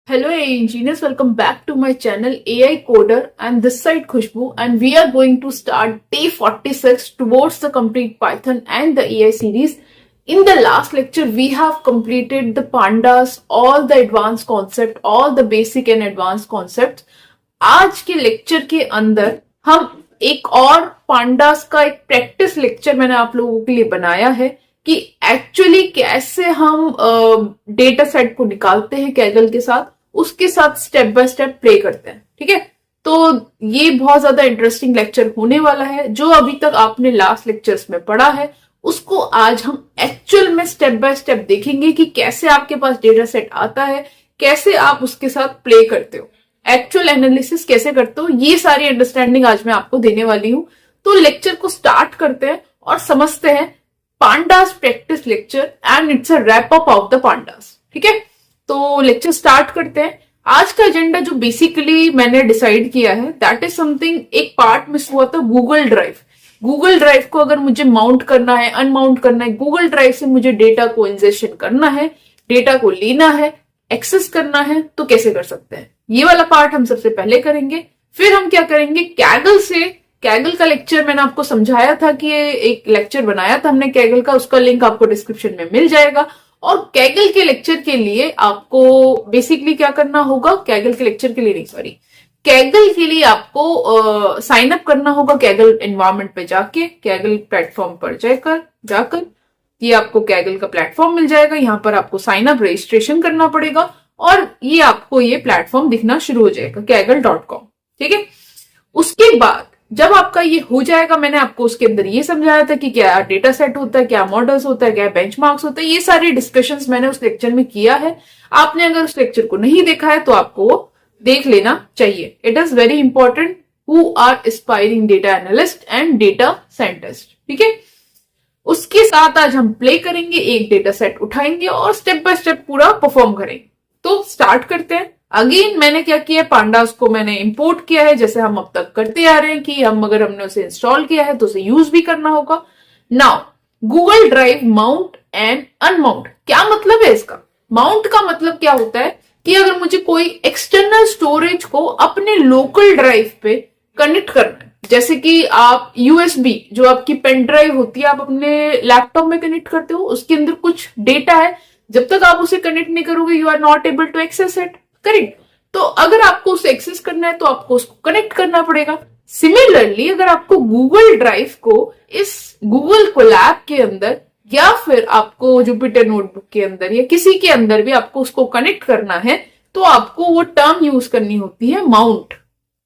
Hello AI engineers, welcome back to my channel AI Coder and this side Khushbu, and we are going to start day 46 towards the complete Python and the AI series. In the last lecture, we have completed the pandas, all the advanced concept, all the basic and advanced concepts. आज के lecture के अंदर हम एक और pandas का एक practice lecture मैंने आप लोगों के लिए बनाया है कि एक्चुअली कैसे हम डेटा सेट को निकालते हैं कैगल के साथ, उसके साथ स्टेप बाय स्टेप प्ले करते हैं। ठीक है, तो ये बहुत ज्यादा इंटरेस्टिंग लेक्चर होने वाला है। जो अभी तक आपने लास्ट लेक्चर्स में पढ़ा है उसको आज हम एक्चुअल में स्टेप बाय स्टेप देखेंगे कि कैसे आपके पास डेटा सेट आता है, कैसे आप उसके साथ प्ले करते हो, एक्चुअल एनालिसिस कैसे करते हो। ये सारी अंडरस्टैंडिंग आज मैं आपको देने वाली हूं। तो लेक्चर को स्टार्ट करते हैं और समझते हैं pandas practice lecture and it's a wrap up of the pandas. ठीक है, तो लेक्चर स्टार्ट करते हैं। आज का एजेंडा जो बेसिकली मैंने डिसाइड किया है दैट इज समथिंग, एक पार्ट मिस हुआ था गूगल ड्राइव। गूगल ड्राइव को अगर मुझे माउंट करना है, अनमाउंट करना है, गूगल ड्राइव से मुझे डेटा को इंजेक्शन करना है, डेटा को लेना है, एक्सेस करना है, तो कैसे कर सकते हैं। ये वाला पार्ट हम सबसे पहले करेंगे। फिर हम क्या करेंगे, कैगल से, कैगल का लेक्चर मैंने आपको समझाया था कि ये एक लेक्चर बनाया था हमने कैगल का, उसका लिंक आपको डिस्क्रिप्शन में मिल जाएगा। और कैगल के लेक्चर के लिए आपको बेसिकली क्या करना होगा, कैगल के लेक्चर के लिए नहीं, सॉरी, कैगल के लिए आपको साइन अप करना होगा कैगल एनवायरनमेंट पे जाके, कैगल प्लेटफॉर्म पर जाकर ये आपको कैगल का प्लेटफॉर्म मिल जाएगा। यहाँ पर आपको साइन अप रजिस्ट्रेशन करना पड़ेगा और ये आपको ये प्लेटफॉर्म दिखना शुरू हो जाएगा kaggle.com। ठीक है, उसके बाद जब आपका ये हो जाएगा, मैंने आपको उसके अंदर ये समझाया था कि क्या डेटा सेट होता है, क्या मॉडल्स होता है, क्या बेंचमार्क्स होता है, ये सारे डिस्कशंस मैंने उस लेक्चर में किया है। आपने अगर उस लेक्चर को नहीं देखा है तो आपको वो देख लेना चाहिए। It is very important who are aspiring data analyst and data scientist. ठीक है, उसके साथ आज हम प्ले करेंगे, एक डेटा सेट उठाएंगे और स्टेप बाय स्टेप पूरा परफॉर्म करेंगे। तो स्टार्ट करते हैं। अगेन मैंने क्या किया, पांडास को मैंने इंपोर्ट किया है, जैसे हम अब तक करते आ रहे हैं कि अगर हमने उसे इंस्टॉल किया है तो उसे यूज भी करना होगा। Now Google drive mount and unmount, क्या मतलब है इसका। माउंट का मतलब क्या होता है कि अगर मुझे कोई एक्सटर्नल स्टोरेज को अपने लोकल ड्राइव पे कनेक्ट करना है, जैसे कि आप यूएसबी जो आपकी पेन ड्राइव होती है आप अपने लैपटॉप में कनेक्ट करते हो, उसके अंदर कुछ डेटा है, जब तक आप उसे कनेक्ट नहीं करोगे you are not able to access it, correct. तो अगर आपको उसे एक्सेस करना है तो आपको उसको कनेक्ट करना पड़ेगा। सिमिलरली अगर आपको गूगल ड्राइव को इस गूगल कोलैब के अंदर या फिर आपको जुपिटर नोटबुक के अंदर या किसी के अंदर भी आपको उसको कनेक्ट करना है तो आपको वो टर्म यूज करनी होती है माउंट,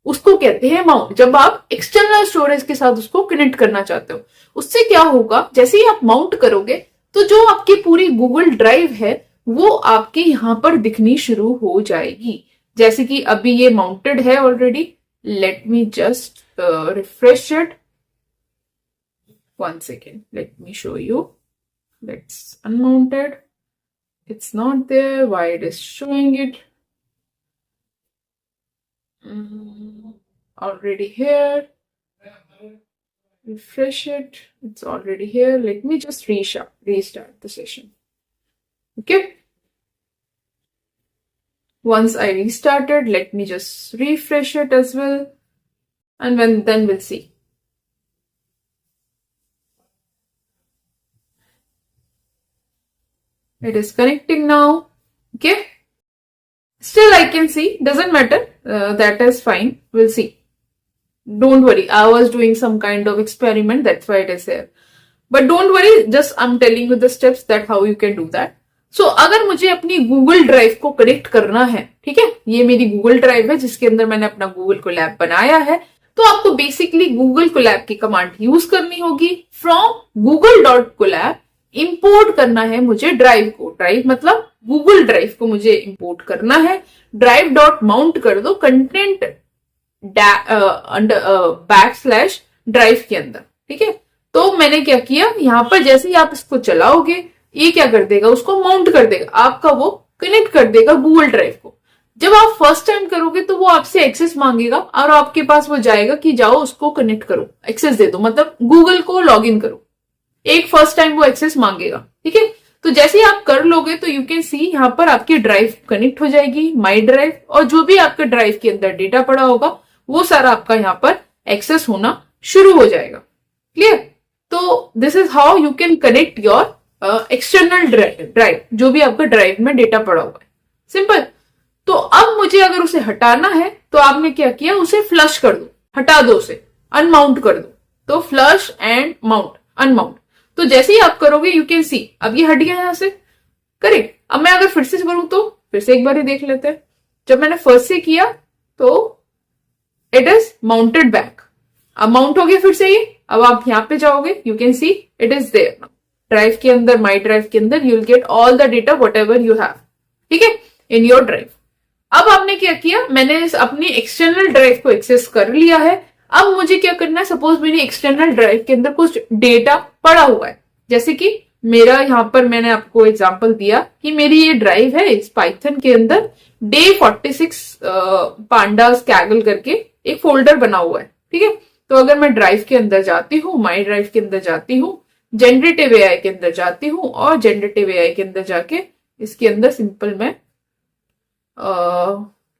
उसको कहते हैं माउंट। जब आप एक्सटर्नल स्टोरेज के साथ उसको कनेक्ट करना चाहते हो, उससे क्या होगा, जैसे ही आप माउंट करोगे तो जो आपकी पूरी गूगल ड्राइव है वो आपके यहां पर दिखनी शुरू हो जाएगी। जैसे कि अभी ये माउंटेड है already. Let me just refresh it, 1 second, let me show you. Let's unmounted. It's not there. Why it is showing it? Already here. Refresh it. It's already here. Let me just restart the session. Okay. Once I restarted, let me just refresh it as well, and then we'll see. It is connecting now. Okay. Still I can see. Doesn't matter. That is fine. We'll see. Don't worry. I was doing some kind of experiment. That's why it is here. But don't worry. Just I'm telling you the steps that how you can do that. So, अगर मुझे अपनी Google drive को connect करना है, ठीक है, ये मेरी गूगल ड्राइव है जिसके अंदर मैंने अपना गूगल कोलैब बनाया है, तो आपको बेसिकली गूगल कोलैब की कमांड यूज करनी होगी। फ्रॉम google.colab इंपोर्ट करना है मुझे ड्राइव को, ड्राइव मतलब गूगल ड्राइव को मुझे इंपोर्ट करना है। ड्राइव डॉट माउंट कर दो कंटेंट बैकस्लैश ड्राइव के अंदर। ठीक है, तो मैंने क्या किया, यहां पर जैसे ही आप इसको चलाओगे ये क्या कर देगा, उसको माउंट कर देगा, आपका वो कनेक्ट कर देगा गूगल ड्राइव को। जब आप फर्स्ट टाइम करोगे तो वो आपसे एक्सेस मांगेगा और आपके पास वो जाएगा कि जाओ उसको कनेक्ट करो, एक्सेस दे दो, मतलब गूगल को लॉग इन करो। एक फर्स्ट टाइम वो एक्सेस मांगेगा। ठीक है, तो जैसे ही आप कर लोगे तो यू कैन सी यहाँ पर आपकी ड्राइव कनेक्ट हो जाएगी, माई ड्राइव, और जो भी आपके ड्राइव के अंदर डेटा पड़ा होगा वो सारा आपका यहाँ पर एक्सेस होना शुरू हो जाएगा। क्लियर? तो this is how you can connect your external drive, जो भी आपका ड्राइव में डेटा पड़ा हुआ है। सिंपल। तो अब मुझे अगर उसे हटाना है तो आपने क्या किया, उसे फ्लश कर दो, हटा दो, उसे अनमाउंट कर दो। तो फ्लश एंड माउंट, अनमाउंट। तो जैसे ही आप करोगे यू कैन सी अब ये हट गया यहां से। करेक्ट। अब मैं अगर फिर से करूं तो फिर से एक बार ही देख लेते हैं। जब मैंने फर्स्ट से किया तो इट इज माउंटेड बैक, अब माउंट हो गया फिर से ये। अब आप यहां पे जाओगे, you can see it is there drive के अंदर, माई ड्राइव के अंदर you will get all the data whatever you have, ठीक है, इन योर ड्राइव। अब आपने क्या किया, मैंने अपनी एक्सटर्नल ड्राइव को एक्सेस कर लिया है। अब मुझे क्या करना है, सपोज मेरी एक्सटर्नल ड्राइव के अंदर कुछ डेटा पड़ा हुआ है, जैसे कि मेरा यहां पर मैंने आपको एग्जांपल दिया कि मेरी ये ड्राइव है, इस पाइथन के अंदर डे 46 पांडास कैगल करके एक फोल्डर बना हुआ है, ठीक है। तो अगर मैं ड्राइव के अंदर जाती हूँ, माई ड्राइव के अंदर जाती हूँ, जनरेटिव एआई के अंदर जाती हूँ, और जनरेटिव एआई के अंदर जाके इसके अंदर सिंपल मैं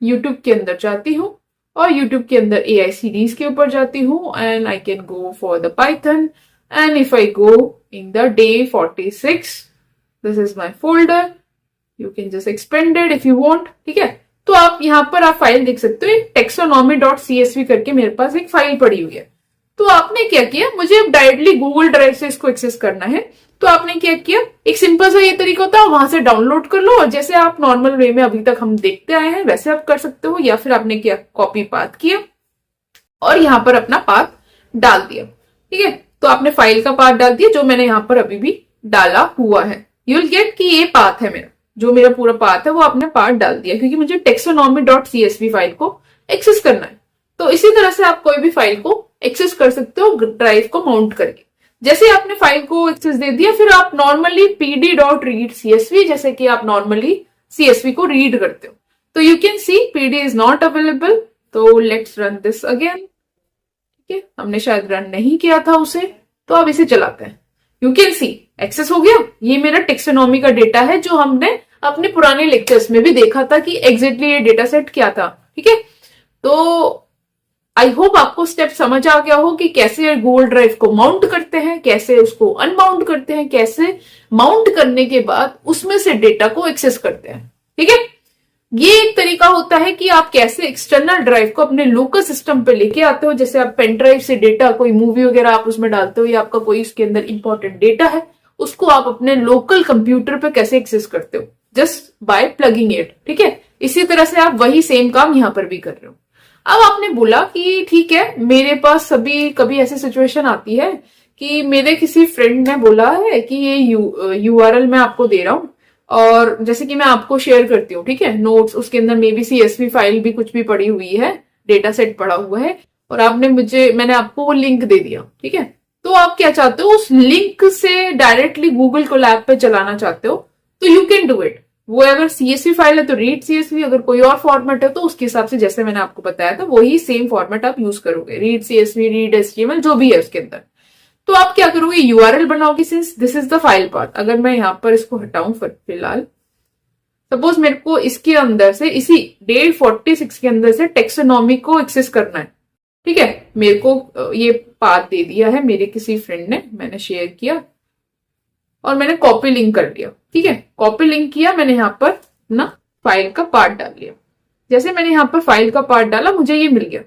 यूट्यूब के अंदर जाती हूँ, और यूट्यूब के अंदर एआई सीरीज के ऊपर जाती हूँ, and I can go for the Python, and if I go in the day 46, this is my folder, you can just expand it if you want, ठीक है। तो आप यहाँ पर आप फाइल देख सकते हो, taxonomy.csv करके मेरे पास एक फाइल पड़ी हुई है। तो आपने क्या किया, मुझे अब डायरेक्टली गूगल ड्राइव से इसको एक्सेस करना है, तो आपने क्या किया, एक सिंपल सा ये तरीका होता है, वहां से डाउनलोड कर लो, और जैसे आप नॉर्मल वे में अभी तक हम देखते आए हैं वैसे आप कर सकते हो, या फिर आपने क्या, कॉपी पाथ किया और यहाँ पर अपना पाथ डाल दिया, ठीक है। तो आपने फाइल का पाथ डाल दिया जो मैंने यहाँ पर अभी भी डाला हुआ है। यू विल गेट कि ये पाथ है मेरा, जो मेरा पूरा पाथ है वो आपने पाथ डाल दिया, क्योंकि मुझे taxonomy.csv फाइल को एक्सेस करना है। तो इसी तरह से आप कोई भी फाइल को एक्सेस कर सकते हो ड्राइव को माउंट करके। जैसे आपने फाइल को एक्सेस दे दिया, फिर आप नॉर्मली pd.read csv, जैसे कि आप नॉर्मली csv को रीड करते हो, तो you can C pd is not available. तो लेट्स रन दिस अगेन, ठीक है, हमने शायद रन नहीं किया था उसे, तो अब इसे चलाते हैं। यू कैन सी एक्सेस हो गया, ये मेरा टेक्सोनॉमी का डेटा है जो हमने अपने पुराने लेक्चर्स में भी देखा था कि एग्जैक्टली ये डेटा सेट क्या था, ठीक है। तो आई होप आपको स्टेप समझ आ गया हो कि कैसे गूगल ड्राइव को माउंट करते हैं, कैसे उसको अनमाउंट करते हैं, कैसे माउंट करने के बाद उसमें से डेटा को एक्सेस करते हैं, ठीक है। ये एक तरीका होता है कि आप कैसे एक्सटर्नल ड्राइव को अपने लोकल सिस्टम पे लेके आते हो। जैसे आप पेन ड्राइव से डेटा, कोई मूवी वगैरह आप उसमें डालते हो, या आपका कोई उसके अंदर इंपॉर्टेंट डेटा है, उसको आप अपने लोकल कंप्यूटर पे कैसे एक्सेस करते हो, जस्ट बाय प्लगिंग इट, ठीक है। इसी तरह से आप वही सेम काम यहाँ पर भी कर रहे हो। अब आपने बोला कि ठीक है, मेरे पास सभी कभी ऐसी सिचुएशन आती है कि मेरे किसी फ्रेंड ने बोला है कि ये यूआरएल मैं आपको दे रहा हूं, और जैसे कि मैं आपको शेयर करती हूँ, ठीक है, नोट्स, उसके अंदर मे बी CSV फाइल भी कुछ भी पड़ी हुई है, डेटा सेट पड़ा हुआ है, और मैंने आपको वो लिंक दे दिया, ठीक है। तो आप क्या चाहते हो, उस लिंक से डायरेक्टली गूगल कोलैब पे चलाना चाहते हो, तो यू कैन डू इट। वो अगर CSV फाइल है तो रीड CSV, अगर कोई और फॉर्मेट है तो उसके हिसाब से, जैसे मैंने आपको बताया था, वही सेम फॉर्मेट आप यूज करोगे, रीड CSV, रीड HTML, जो भी है उसके अंदर। तो आप क्या करोगे, यूआरएल बनाओगे, since this is the file path. अगर मैं यहां पर इसको हटाऊं फिलहाल, सपोज मेरे को इसके अंदर से, इसी डे 46 के अंदर से टेक्सोनॉमी को एक्सेस करना है, ठीक है। मेरे को ये पाथ दे दिया है मेरे किसी फ्रेंड ने, मैंने शेयर किया और मैंने कॉपी लिंक कर लिया, ठीक है। कॉपी लिंक किया मैंने यहाँ पर ना फाइल का पार्ट डाल लिया। जैसे मैंने यहाँ पर फाइल का पार्ट डाला, मुझे ये मिल गया।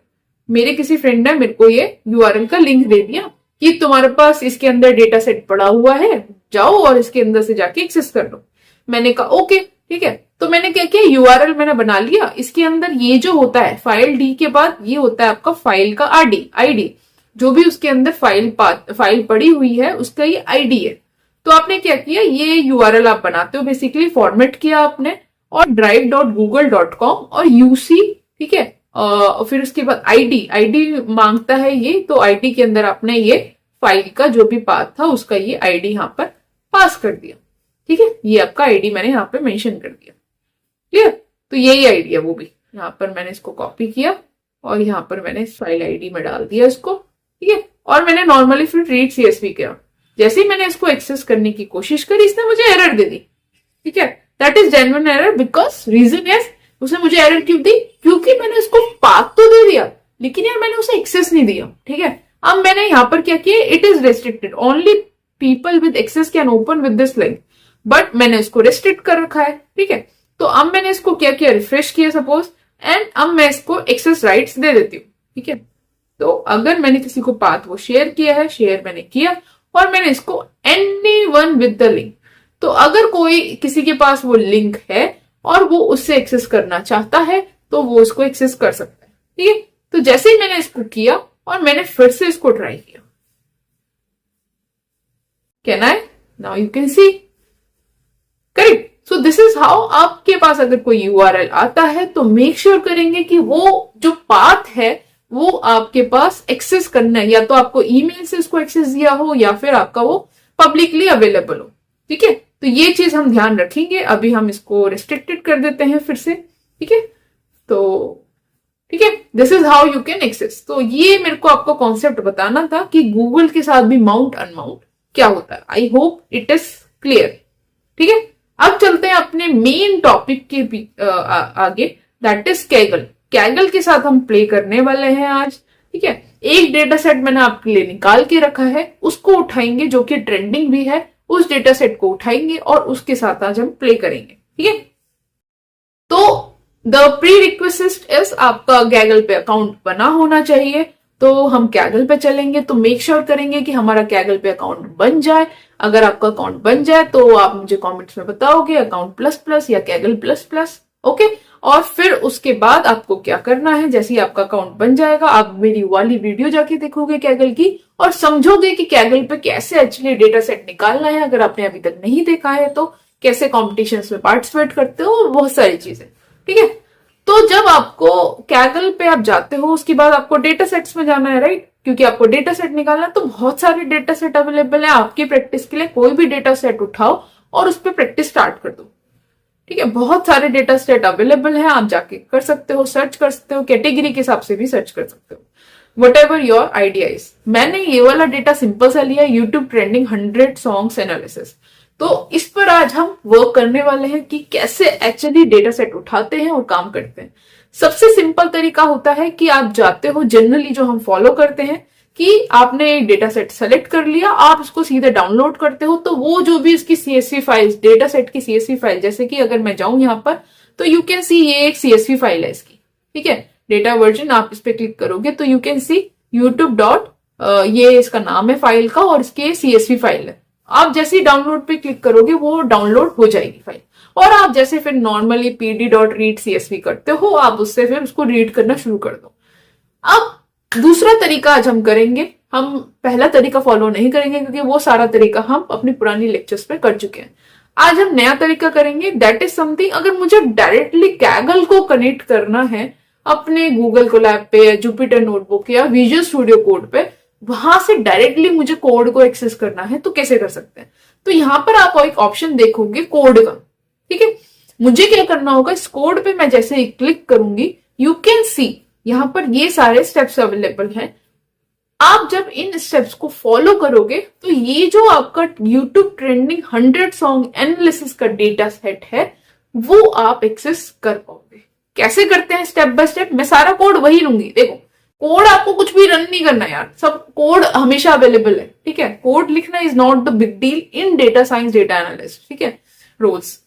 मेरे किसी फ्रेंड ने मेरे को ये यूआरएल का लिंक दे दिया कि तुम्हारे पास इसके अंदर डेटा सेट पड़ा हुआ है, जाओ और इसके अंदर से जाके एक्सेस कर लो। मैंने कहा ओके, ठीक है। तो मैंने क्या किया, यूआरएल मैंने बना लिया। इसके अंदर ये जो होता है, फाइल डी के बाद ये होता है आपका फाइल का आईडी, जो भी उसके अंदर फाइल पड़ी हुई है उसका ये आईडी है। तो आपने क्या किया, ये यूआरएल आप बनाते हो, बेसिकली फॉर्मेट किया आपने, और drive.google.com और यूसी, ठीक है। फिर उसके बाद आईडी मांगता है ये, तो आईडी के अंदर आपने ये फाइल का जो भी पाथ था उसका ये आईडी यहाँ पर पास कर दिया, ठीक है। ये आपका आईडी मैंने यहाँ पे मेंशन कर दिया, क्लियर। तो यही आईडी है, वो भी यहाँ पर मैंने इसको कॉपी किया और यहाँ पर मैंने फाइल आईडी में डाल दिया इसको, ठीक है। और मैंने नॉर्मली फिर रीड CSV किया। जैसे ही मैंने इसको एक्सेस करने की कोशिश करी, इसने मुझे एरर दे दी। ठीक है, that is genuine error, because reason is, उसने मुझे एरर क्यों दी? क्योंकि मैंने उसको पाथ तो दे दिया, लेकिन यार मैंने उसे एक्सेस नहीं दिया। ठीक है, अब मैंने यहां पर क्या किया, it is restricted, only people with access can open with this link, but मैंने इसको रेस्ट्रिक्ट कर रखा है। ठीक है, तो अब मैंने इसको क्या किया, रिफ्रेश किया सपोज, एंड अब मैं इसको एक्सेस राइट्स दे देती हूँ। ठीक है, तो अगर मैंने किसी को पाथ वो शेयर किया है, शेयर मैंने किया, और मैंने इसको एनीवन विद द लिंक, तो अगर कोई किसी के पास वो लिंक है और वो उससे एक्सेस करना चाहता है तो वो उसको एक्सेस कर सकता है। ठीक है, तो जैसे ही मैंने इसको किया और मैंने फिर से इसको ट्राई किया, can I, now you can C, correct. So this is how, आपके पास अगर कोई यूआरएल आता है तो मेक श्योर करेंगे कि वो जो पाथ है वो आपके पास एक्सेस करना है, या तो आपको ईमेल से उसको एक्सेस दिया हो या फिर आपका वो पब्लिकली अवेलेबल हो। ठीक है, तो ये चीज हम ध्यान रखेंगे। अभी हम इसको रिस्ट्रिक्टेड कर देते हैं फिर से। ठीक है, तो ठीक है, this is how you can access. तो ये मेरे को आपको कॉन्सेप्ट बताना था कि गूगल के साथ भी माउंट अनमाउंट क्या होता है। I hope it is clear. ठीक है, अब चलते हैं अपने मेन टॉपिक के आगे, दैट इज कैगल। कैगल के साथ हम प्ले करने वाले हैं आज। ठीक है, एक डेटा सेट मैंने आपके लिए निकाल के रखा है, उसको उठाएंगे, जो कि ट्रेंडिंग भी है, उस डेटा सेट को उठाएंगे और उसके साथ आज हम प्ले करेंगे। ठीक है, तो द प्री रिक्वेस्ट इज आपका गैगल पे अकाउंट बना होना चाहिए। तो हम कैगल पे चलेंगे, तो मेक श्योर करेंगे कि हमारा कैगल पे अकाउंट बन जाए। अगर आपका अकाउंट बन जाए तो आप मुझे कमेंट्स में बताओगे अकाउंट प्लस प्लस या कैगल प्लस प्लस। ओके, और फिर उसके बाद आपको क्या करना है, जैसे ही आपका अकाउंट बन जाएगा आप मेरी वाली वीडियो जाके देखोगे कैगल की और समझोगे कि कैगल पे कैसे एक्चुअली डेटा सेट निकालना है। अगर आपने अभी तक नहीं देखा है तो कैसे कॉम्पिटिशन्स में पार्टिसिपेट करते हो, बहुत सारी चीजें। ठीक है, तो जब आपको कैगल पे आप जाते हो उसके बाद आपको डेटा सेट्स में जाना है, राइट, क्योंकि आपको डेटा सेट निकालना है। तो बहुत सारे डेटा सेट अवेलेबल है आपकी प्रैक्टिस के लिए। कोई भी डेटा सेट उठाओ और उस पर प्रैक्टिस स्टार्ट कर दो। ठीक है, बहुत सारे डेटा सेट अवेलेबल है, आप जाके कर सकते हो, सर्च कर सकते हो, कैटेगरी के हिसाब से भी सर्च कर सकते हो, what ever your idea is. मैंने ये वाला डेटा सिंपल सा लिया, यूट्यूब ट्रेंडिंग 100 सॉन्ग्स एनालिसिस। तो इस पर आज हम वर्क करने वाले हैं कि कैसे एक्चुअली डेटा सेट उठाते हैं और काम करते हैं। सबसे सिंपल तरीका होता है कि आप जाते हो, जनरली जो हम फॉलो करते हैं कि आपने एक डेटा सेट सेलेक्ट कर लिया, आप उसको सीधे डाउनलोड करते हो। तो वो जो भी इसकी सीएसवी फाइल, डेटा सेट की सीएसवी फाइल, जैसे कि अगर मैं जाऊं यहाँ पर तो यू कैन सी ये एक सीएसवी फाइल है इसकी। ठीक है, डेटा वर्जन, आप इस पे क्लिक करोगे तो you can C YouTube dot, ये इसका नाम है फाइल का और इसके सीएसवी फाइल है। आप जैसे ही डाउनलोड पे क्लिक करोगे वो डाउनलोड हो जाएगी फाइल, और आप जैसे फिर नॉर्मली pd.read.csv करते हो, आप उससे फिर उसको रीड करना शुरू कर दो। अब दूसरा तरीका आज हम करेंगे, हम पहला तरीका फॉलो नहीं करेंगे क्योंकि वो सारा तरीका हम अपनी पुरानी लेक्चर्स पे कर चुके हैं। आज हम नया तरीका करेंगे, दैट इज समथिंग, अगर मुझे डायरेक्टली कैगल को कनेक्ट करना है अपने गूगल कोलैब पे या जुपिटर नोटबुक या विजुअल स्टूडियो कोड पे, वहां से डायरेक्टली मुझे कोड को एक्सेस करना है तो कैसे कर सकते हैं। तो यहां पर आप एक ऑप्शन देखोगे कोड का। ठीक है, मुझे क्या करना होगा, इस कोड पे मैं जैसे ही क्लिक करूंगी, यू कैन सी यहां पर ये सारे स्टेप्स अवेलेबल हैं। आप जब इन स्टेप्स को फॉलो करोगे तो ये जो आपका YouTube ट्रेंडिंग 100 सॉन्ग एनालिसिस का डेटा सेट है वो आप एक्सेस कर पाओगे। कैसे करते हैं स्टेप बाय स्टेप, मैं सारा कोड वही लूंगी। देखो, कोड आपको कुछ भी रन नहीं करना यार, सब कोड हमेशा अवेलेबल है। ठीक है, कोड लिखना is not the big deal in data science, data analyst. ठीक है, रोल्स।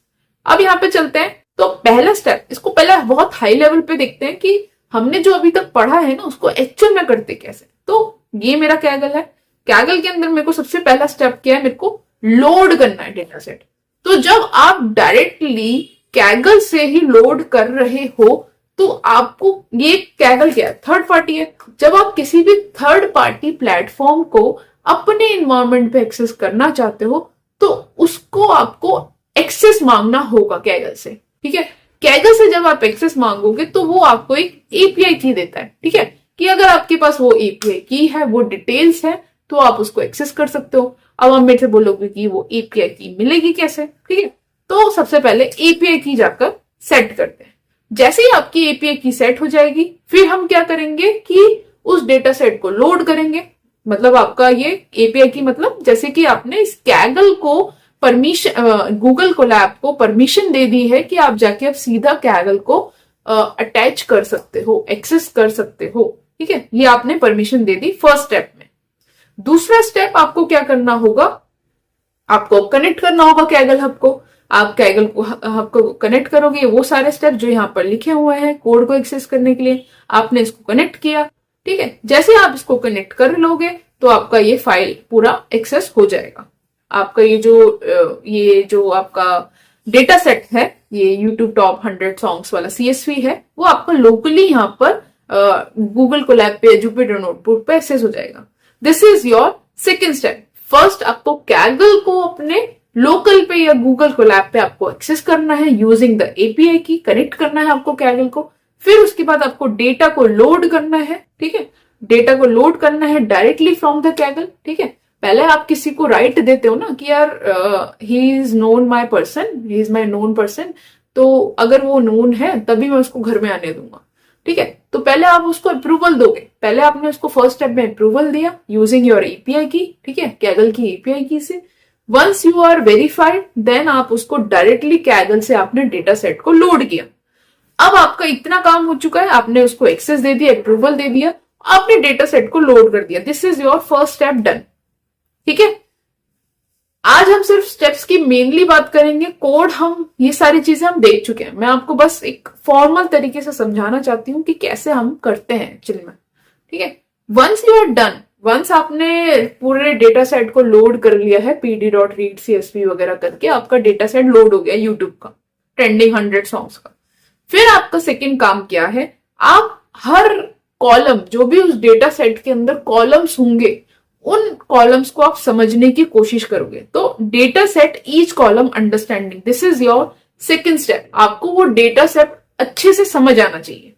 अब यहाँ पे चलते हैं, तो पहला स्टेप, इसको पहले बहुत हाई लेवल पे देखते हैं कि हमने जो अभी तक पढ़ा है ना उसको एक्चुअल में करते कैसे। तो ये मेरा कैगल है, कैगल के अंदर मेरे को सबसे पहला स्टेप क्या है, मेरे को लोड करना है डेटा सेट। तो जब आप डायरेक्टली कैगल से ही लोड कर रहे हो तो आपको ये कैगल क्या है, थर्ड पार्टी है। जब आप किसी भी थर्ड पार्टी प्लेटफॉर्म को अपने इन्वायरमेंट पे एक्सेस करना चाहते हो तो उसको आपको एक्सेस मांगना होगा कैगल से। ठीक है, कैगल से जब आप एक्सेस मांगोगे तो वो आपको एक एपीआई की देता है। ठीक है, कि अगर आपके पास वो एपीआई की है, वो डिटेल्स है, तो आप उसको एक्सेस कर सकते हो। अब आप मेरे से बोलोगे कि वो एपीआई की मिलेगी कैसे। ठीक है, तो सबसे पहले एपीआई की जाकर सेट करते हैं। जैसे ही आपकी एपीआई की सेट हो जाएगी, फिर हम क्या करेंगे कि उस डेटा सेट को लोड करेंगे। मतलब आपका ये एपीआई की मतलब जैसे कि आपने इस कैगल को परमिशन, गूगल कोलैब को परमिशन दे दी है कि आप जाके अब सीधा कैगल को अटैच कर सकते हो, एक्सेस कर सकते हो। ठीक है, ये आपने permission they the first step में। दूसरा स्टेप आपको क्या करना होगा, आपको कनेक्ट करना होगा कैगल हब को। आप कैगल को हब को कनेक्ट करोगे, वो सारे स्टेप जो यहाँ पर लिखे हुए हैं कोड को एक्सेस करने के लिए, आपने इसको कनेक्ट किया। ठीक है, जैसे आप इसको कनेक्ट कर लोगे तो आपका ये फाइल पूरा एक्सेस हो जाएगा। आपका ये जो आपका डेटा सेट है, ये YouTube टॉप 100 सॉन्ग्स वाला CSV है, वो आपका लोकली यहाँ पर गूगल कोलैब पे, जुपिटर नोटबुक पे एक्सेस हो जाएगा। This is your second step. First आपको कैगल को अपने लोकल पे या गूगल कोलैब पे आपको एक्सेस करना है यूजिंग द एपीआई की, कनेक्ट करना है आपको कैगल को। फिर उसके बाद आपको डेटा को लोड करना है। ठीक है, डेटा को लोड करना है डायरेक्टली फ्रॉम द कैगल। ठीक है, पहले आप किसी को राइट देते हो ना कि यार he is known my person, he is my known person, तो अगर वो नोन है तभी मैं उसको घर में आने दूंगा। ठीक है, तो पहले आप उसको अप्रूवल दोगे। पहले आपने उसको फर्स्ट स्टेप में अप्रूवल दिया यूजिंग योर एपीआई की। ठीक है, कैगल की एपीआई की से। Once you are verified then आप उसको डायरेक्टली कैगल से आपने डेटा सेट को लोड किया। अब आपका इतना काम हो चुका है, आपने उसको एक्सेस दे दिया, अप्रूवल दे दिया, आपने डेटा सेट को लोड कर दिया। This is your first step done. ठीक है, आज हम सिर्फ स्टेप्स की मेनली बात करेंगे, कोड हम ये सारी चीजें हम देख चुके हैं। मैं आपको बस एक फॉर्मल तरीके से समझाना चाहती हूँ कि कैसे हम करते हैं एक्चुअली में। ठीक है, once you are done, once आपने पूरे डेटा सेट को लोड कर लिया है pd.read CSV वगैरह करके, आपका डेटा सेट लोड हो गया यूट्यूब का ट्रेंडिंग 100 सॉन्ग्स का। फिर आपका सेकेंड काम क्या है, आप हर कॉलम, जो भी उस डेटा सेट के अंदर कॉलम्स होंगे, उन कॉलम्स को आप समझने की कोशिश करोगे। तो data set each column understanding, this is your second step. आपको वो डेटा सेट अच्छे से समझ आना चाहिए।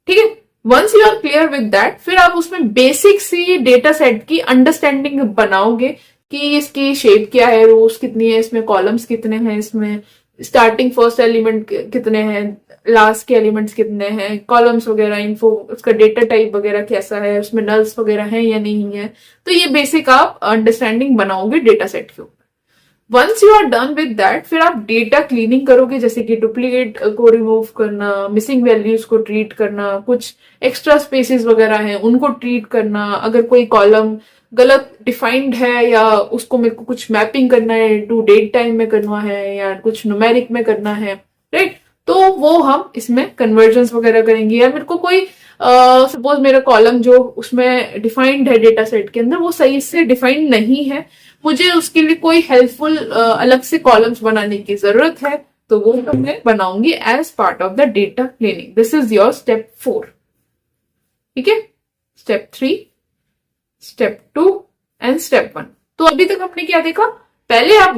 ठीक है, once you are clear with that, फिर आप उसमें बेसिक सी डेटा सेट की अंडरस्टैंडिंग बनाओगे कि इसकी शेप क्या है, रोज कितनी है, इसमें कॉलम्स कितने हैं, इसमें स्टार्टिंग फर्स्ट एलिमेंट कितने हैं, लास्ट के एलिमेंट्स कितने हैं, कॉलम्स वगैरह, इन्फो, उसका डेटा टाइप वगैरह कैसा है, उसमें नल्स वगैरह है या नहीं है। तो ये बेसिक आप अंडरस्टैंडिंग बनाओगे डेटा सेट के ऊपर। Once you are done with that, फिर आप डेटा क्लीनिंग करोगे, जैसे कि डुप्लीकेट को रिमूव करना, मिसिंग वैल्यूज को ट्रीट करना, कुछ एक्स्ट्रा स्पेसेस वगैरह हैं उनको ट्रीट करना, अगर कोई कॉलम गलत डिफाइंड है या उसको मेरे को कुछ मैपिंग करना है, टू डेट टाइम में करना है या कुछ न्यूमेरिक में करना है, राइट, तो वो हम इसमें कन्वर्जन्स वगैरह करेंगे। या मेरे को कोई सपोज मेरा कॉलम जो उसमें डिफाइंड है डेटा सेट के अंदर, वो सही से डिफाइंड नहीं है, मुझे उसके लिए कोई हेल्पफुल अलग से कॉलम्स बनाने की जरूरत है, तो वो मैं बनाऊंगी as part of the data cleaning. This is your step 4। ठीक है, स्टेप 3, स्टेप 2 एंड स्टेप 1। तो अभी तक हमने क्या देखा, पहले आप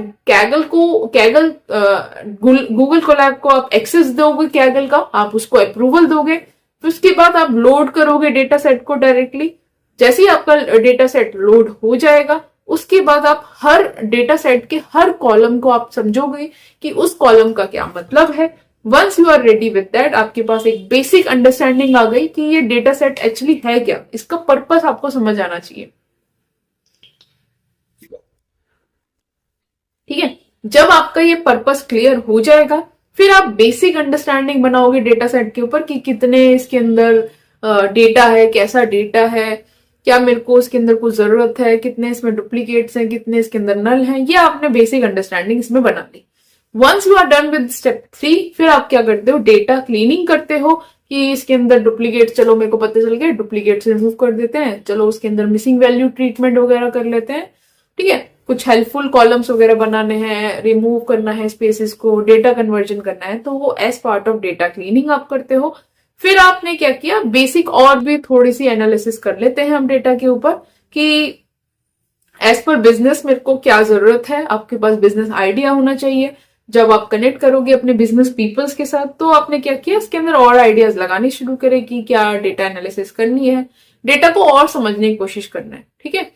गूगल कोलैब को आप एक्सेस दोगे कैगल का, आप उसको अप्रूवल दोगे, फिर उसके बाद आप लोड करोगे डेटा सेट को डायरेक्टली। जैसे ही आपका डेटा सेट लोड हो जाएगा, उसके बाद आप हर डेटा सेट के हर कॉलम को आप समझोगे कि उस कॉलम का क्या मतलब है। Once you are ready with that, आपके पास एक बेसिक अंडरस्टैंडिंग आ गई कि ये डेटा सेट एक्चुअली है क्या, इसका पर्पस आपको समझ आना चाहिए। ठीक है, जब आपका ये पर्पस क्लियर हो जाएगा, फिर आप बेसिक अंडरस्टैंडिंग बनाओगे डेटा सेट के ऊपर कि कितने इसके अंदर डेटा है, कैसा डेटा है, क्या मेरे को इसके अंदर कुछ जरूरत है, कितने इसमें डुप्लीकेट्स हैं, कितने इसके अंदर नल हैं, ये आपने बेसिक अंडरस्टैंडिंग इसमें बना ली। Once you are done with step 3, फिर आप क्या करते हो, डेटा क्लीनिंग करते हो कि इसके अंदर डुप्लीकेट, चलो मेरे को पता चल गया, डुप्लीकेट्स रिमूव कर देते हैं, चलो उसके अंदर मिसिंग वैल्यू ट्रीटमेंट वगैरह कर लेते हैं। ठीक है, कुछ हेल्पफुल कॉलम्स वगैरह बनाने हैं, रिमूव करना है स्पेसेस को, डेटा कन्वर्जन करना है, तो वो as part of data cleaning आप करते हो। फिर आपने क्या किया, बेसिक और भी थोड़ी सी एनालिसिस कर लेते हैं हम डेटा के ऊपर कि एज पर बिजनेस मेरे को क्या जरूरत है। आपके पास बिजनेस आइडिया होना चाहिए। जब आप कनेक्ट करोगे अपने बिजनेस पीपल्स के साथ, तो आपने क्या किया, इसके अंदर और आइडियाज लगाने शुरू करे कि क्या डेटा एनालिसिस करनी है, डेटा को और समझने की कोशिश करना है। ठीक है,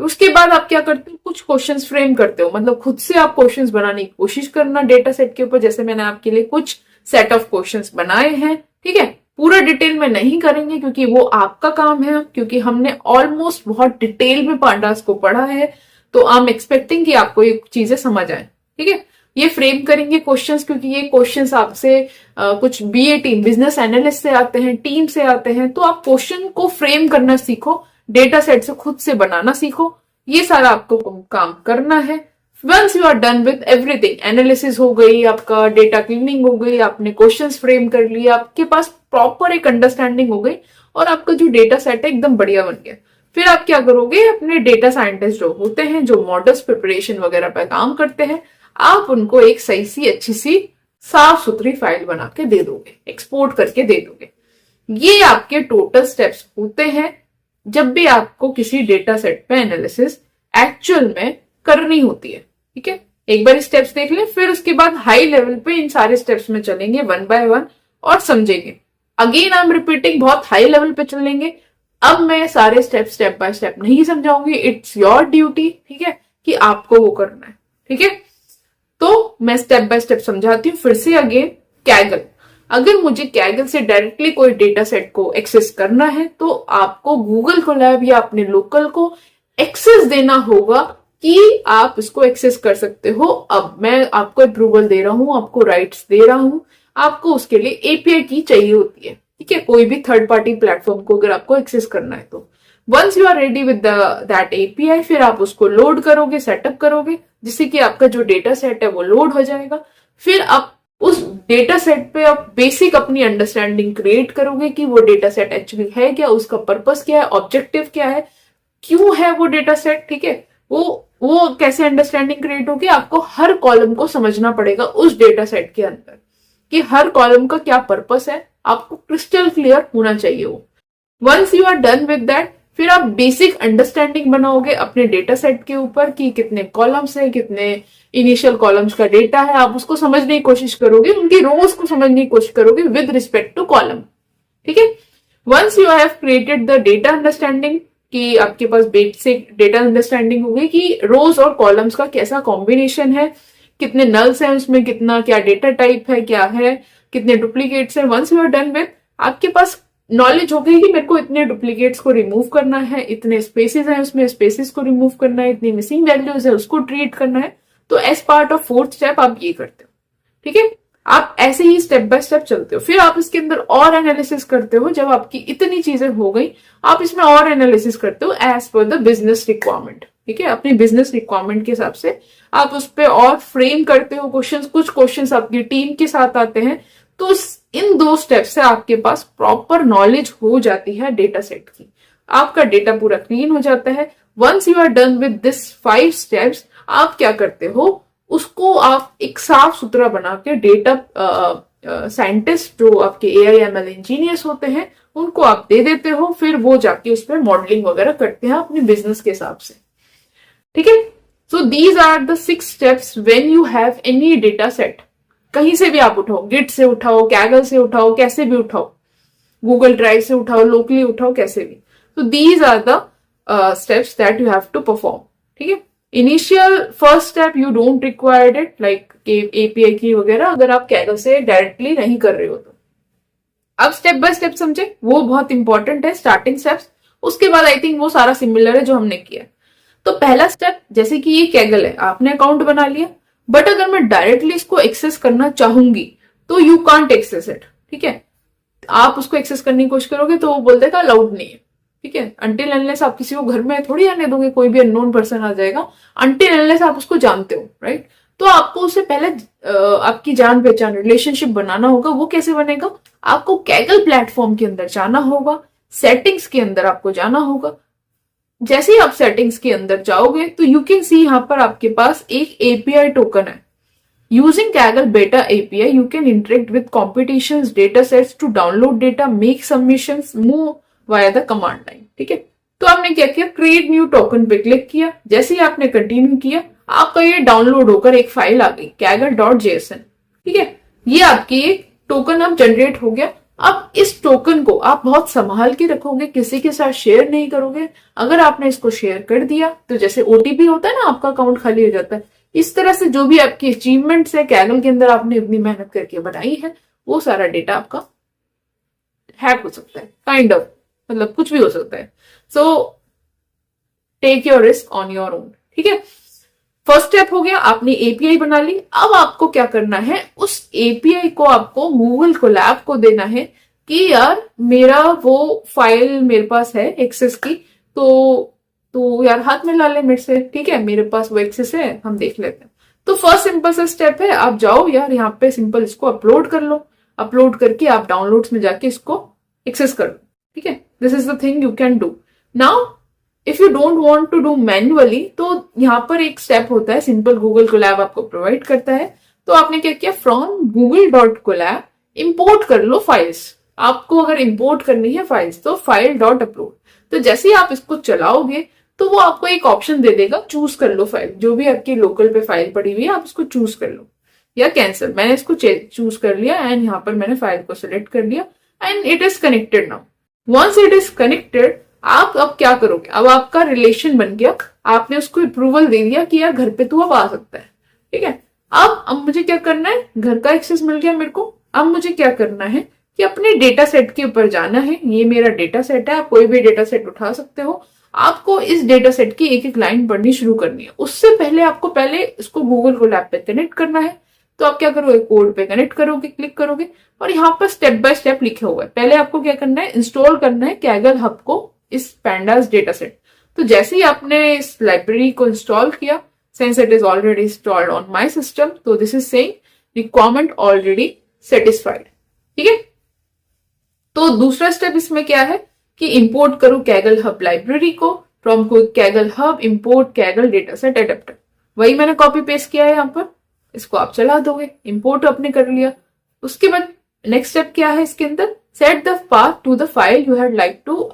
उसके बाद आप क्या करते हो, कुछ क्वेश्चंस फ्रेम करते हो, मतलब खुद से आप क्वेश्चंस बनाने की कोशिश करना डेटा सेट के ऊपर। जैसे मैंने आपके लिए कुछ सेट ऑफ क्वेश्चंस बनाए हैं। ठीक है, पूरा डिटेल में नहीं करेंगे क्योंकि वो आपका काम है, क्योंकि हमने ऑलमोस्ट बहुत डिटेल में पांडास को पढ़ा है, तो आई एम एक्सपेक्टिंग कि आपको ये चीजें समझ आए। ठीक है, ये फ्रेम करेंगे क्वेश्चंस, क्योंकि ये क्वेश्चंस आपसे कुछ बीए टीम, बिजनेस एनालिस्ट से आते हैं, टीम से आते हैं, तो आप क्वेश्चन को फ्रेम करना सीखो, डेटा सेट से खुद से बनाना सीखो, ये सारा आपको काम करना है। Once you are done with everything, analysis हो गई, आपका डेटा क्लीनिंग हो गई, आपने क्वेश्चंस फ्रेम कर लिया, आपके पास प्रॉपर एक अंडरस्टैंडिंग हो गई और आपका जो डेटा सेट है एकदम बढ़िया बन गया। फिर आप क्या करोगे, अपने डेटा साइंटिस्ट जो होते हैं, जो मॉडल्स प्रिपरेशन वगैरह पे काम करते हैं, आप उनको एक सही सी अच्छी सी साफ सुथरी फाइल बना के दे दोगे, एक्सपोर्ट करके दे दोगे। ये आपके टोटल स्टेप्स होते हैं जब भी आपको किसी डेटा सेट पे एनालिसिस एक्चुअल में करनी होती है। ठीक है, एक बार स्टेप्स देख लें, फिर उसके बाद हाई लेवल पे इन सारे स्टेप्स में चलेंगे वन बाय वन और समझेंगे। अगेन आई एम रिपीटिंग, बहुत हाई लेवल पे चलेंगे। अब मैं सारे स्टेप बाय स्टेप नहीं समझाऊंगी, इट्स योर ड्यूटी, ठीक है, कि आपको वो करना है। ठीक है, तो मैं स्टेप बाय स्टेप समझाती हूँ। फिर से अगेन, कैगल, अगर मुझे कैगल से डायरेक्टली कोई डेटा सेट को एक्सेस करना है तो आपको गूगल कोलैब या अपने लोकल को एक्सेस देना होगा कि आप इसको एक्सेस कर सकते हो। अब मैं आपको अप्रूवल दे रहा हूं, आपको राइट्स दे रहा हूं, आपको उसके लिए एपीआई की चाहिए होती है। ठीक है, कोई भी थर्ड पार्टी प्लेटफॉर्म को अगर आपको एक्सेस करना है तो once you are ready with that API, फिर आप उसको लोड करोगे, सेटअप करोगे, जिससे कि आपका जो डेटा सेट है वो लोड हो जाएगा। फिर आप उस डेटा सेट पे आप बेसिक अपनी अंडरस्टैंडिंग क्रिएट करोगे कि वो डेटा सेट एक्चुअली है क्या, उसका पर्पस क्या है, ऑब्जेक्टिव क्या है, क्यों है वो डेटा सेट। ठीक है, वो कैसे अंडरस्टैंडिंग क्रिएट होगी, आपको हर कॉलम को समझना पड़ेगा उस डेटा सेट के अंदर कि हर कॉलम का क्या पर्पस है, आपको क्रिस्टल क्लियर होना चाहिए वो। Once you are done with that, फिर आप बेसिक अंडरस्टैंडिंग बनाओगे अपने डेटा सेट के ऊपर कि कितने कॉलम्स है, कितने इनिशियल कॉलम्स का डेटा है, आप उसको समझने की कोशिश करोगे, उनकी रोज को समझने की कोशिश करोगे विद रिस्पेक्ट टू कॉलम। ठीक है, once you have created the data understanding, कि आपके पास बेसिक डेटा अंडरस्टैंडिंग होगी कि रोज और कॉलम्स का कैसा कॉम्बिनेशन है, कितने नल्स हैं उसमें, कितना क्या डेटा टाइप है, क्या है, कितने डुप्लीकेट्स हैं। Once you are done with, आपके पास नॉलेज हो गई कि मेरे को इतने डुप्लीकेट्स को रिमूव करना है, इतने स्पेसेस हैं उसमें, स्पेसेस को रिमूव करना है, इतनी मिसिंग वैल्यूज है उसको ट्रीट करना है, तो as part of fourth step आप ये करते हो। ठीक है, आप ऐसे ही स्टेप बाय स्टेप चलते हो। फिर आप इसके अंदर और एनालिसिस करते हो। जब आपकी इतनी चीजें हो गई, आप इसमें और एनालिसिस करते हो as per the business requirement. ठीक है, अपनी बिजनेस रिक्वायरमेंट के हिसाब से आप उस पर और फ्रेम करते हो क्वेश्चंस। कुछ क्वेश्चंस आपकी टीम के साथ आते हैं, तो इन दो स्टेप से आपके पास प्रॉपर नॉलेज हो जाती है डेटा सेट की, आपका डेटा पूरा क्लीन हो जाता है। Once you are done with this 5 steps, आप क्या करते हो, उसको आप एक साफ सुथरा बना के डेटा साइंटिस्ट, जो आपके AI/ML इंजीनियर्स होते हैं, उनको आप दे देते हो। फिर वो जाके उस पर मॉडलिंग वगैरह करते हैं अपने बिजनेस के हिसाब से। ठीक है, so these are the 6 steps when you have any data set. कहीं से भी आप उठाओ, गिट से उठाओ, कैगल से उठाओ, कैसे भी उठाओ, गूगल ड्राइव से उठाओ, लोकली उठाओ, कैसे भी। तो these are the steps that you have to perform. ठीक है, initial first step you don't required it, like API की वगैरह, अगर आप कैगल से डायरेक्टली नहीं कर रहे हो तो। अब स्टेप बाय स्टेप समझे, वो बहुत इंपॉर्टेंट है, स्टार्टिंग स्टेप्स। उसके बाद आई थिंक वो सारा सिमिलर है जो हमने किया। तो पहला स्टेप, जैसे कि ये कैगल है, आपने अकाउंट बना लिया, बट अगर मैं डायरेक्टली इसको एक्सेस करना चाहूंगी तो यू कांट एक्सेस इट। ठीक है, आप उसको एक्सेस करने की कोशिश करोगे तो वो बोल देगा अलाउड नहीं है। ठीक है, अनटिल अनलेस आप किसी को घर में थोड़ी आने दोगे, कोई भी अननोन पर्सन आ जाएगा, अनटिल अनलेस आप उसको जानते हो, राइट। तो आपको उससे पहले आपकी जान पहचान, रिलेशनशिप बनाना होगा। वो कैसे बनेगा, आपको कैगल प्लेटफॉर्म के अंदर जाना होगा, सेटिंग्स के अंदर आपको जाना होगा। जैसे ही आप सेटिंग्स के अंदर जाओगे तो यू कैन सी यहाँ पर आपके पास एक एपीआई टोकन है। Using Kaggle beta API you can interact with competitions, data sets to download data, make submissions, move via the command line. ठीक है, तो आपने क्या किया, क्रिएट न्यू टोकन पे क्लिक किया। जैसे ही आपने कंटिन्यू किया, आपका ये डाउनलोड होकर एक फाइल आ गई, kaggle.json। ठीक है, ये आपकी एक टोकन अब जनरेट हो गया। अब इस टोकन को आप बहुत संभाल के रखोगे, किसी के साथ शेयर नहीं करोगे। अगर आपने इसको शेयर कर दिया तो जैसे ओटीपी होता है ना, आपका अकाउंट खाली हो जाता है, इस तरह से जो भी आपकी अचीवमेंट्स है कैगल के अंदर आपने इतनी मेहनत करके बनाई है, वो सारा डेटा आपका हैक हो सकता है, काइंड ऑफ, मतलब कुछ भी हो सकता है। So take your risk on your own, ठीक है। फर्स्ट स्टेप हो गया, आपने एपीआई बना ली। अब आपको क्या करना है, उस एपीआई को आपको गूगल कोलैब को देना है कि यार मेरा वो फाइल मेरे पास है एक्सेस की, तो यार हाथ में ला ले मेरे से, ठीक है, मेरे पास वो एक्सेस है, हम देख लेते हैं। तो फर्स्ट सिंपल सा स्टेप है, आप जाओ यार यहाँ पे सिंपल इसको अपलोड कर लो। अपलोड करके आप डाउनलोड्स में जाके इसको एक्सेस कर लो, ठीक है। This is the thing you can do. Now if you don't want to do manually, तो यहाँ पर एक स्टेप होता है सिंपल, गूगल कोलैब आपको प्रोवाइड करता है। तो आपने क्या किया, फ्रॉम google.colab इंपोर्ट कर लो फाइल्स। आपको अगर इंपोर्ट करनी है फाइल्स तो फाइल डॉट अपलोड। तो जैसे ही आप इसको चलाओगे तो वो आपको एक ऑप्शन दे देगा, चूज कर लो फाइल, जो भी आपकी लोकल पे फाइल पड़ी हुई है आप इसको चूज कर लो या कैंसिल। मैंने इसको चूज कर लिया एंड यहाँ पर मैंने फाइल को सिलेक्ट कर लिया and it is connected now. Once it is connected, आप अब क्या करोगे, अब आपका रिलेशन बन गया, आपने उसको अप्रूवल दे दिया कि यार घर पे तू अब आ सकता है, ठीक है। अब मुझे क्या करना है, घर का एक्सेस मिल गया मेरे को। अब मुझे क्या करना है कि अपने डेटा सेट के ऊपर जाना है। ये मेरा डेटा सेट है, आप कोई भी डेटा सेट उठा सकते हो। आपको इस डेटा सेट की एक एक लाइन पढ़नी शुरू करनी है। उससे पहले आपको पहले इसको गूगल कोलैब पे कनेक्ट करना है। तो आप क्या करोगे, कोड पे कनेक्ट करोगे, क्लिक करोगे और यहाँ पर स्टेप बाय स्टेप लिखे हुआ है। पहले आपको क्या करना है, इंस्टॉल करना है कैगल हब को, इस पैंडास डेटा सेट। तो जैसे ही आपने इस लाइब्रेरी को इंस्टॉल किया, since it is already installed on my system, तो this is saying requirement already satisfied, ठीक है। तो दूसरा स्टेप इसमें क्या है कि इंपोर्ट करो कैगल हब लाइब्रेरी को, from Kaggle hub import Kaggle data set adapter. वही मैंने कॉपी पेस्ट किया है यहाँ पर, इसको आप चला दोगे। इंपोर्ट आपने कर लिया। उसके बाद नेक्स्ट स्टेप क्या है इसके अंदर, set the path to the file you had like to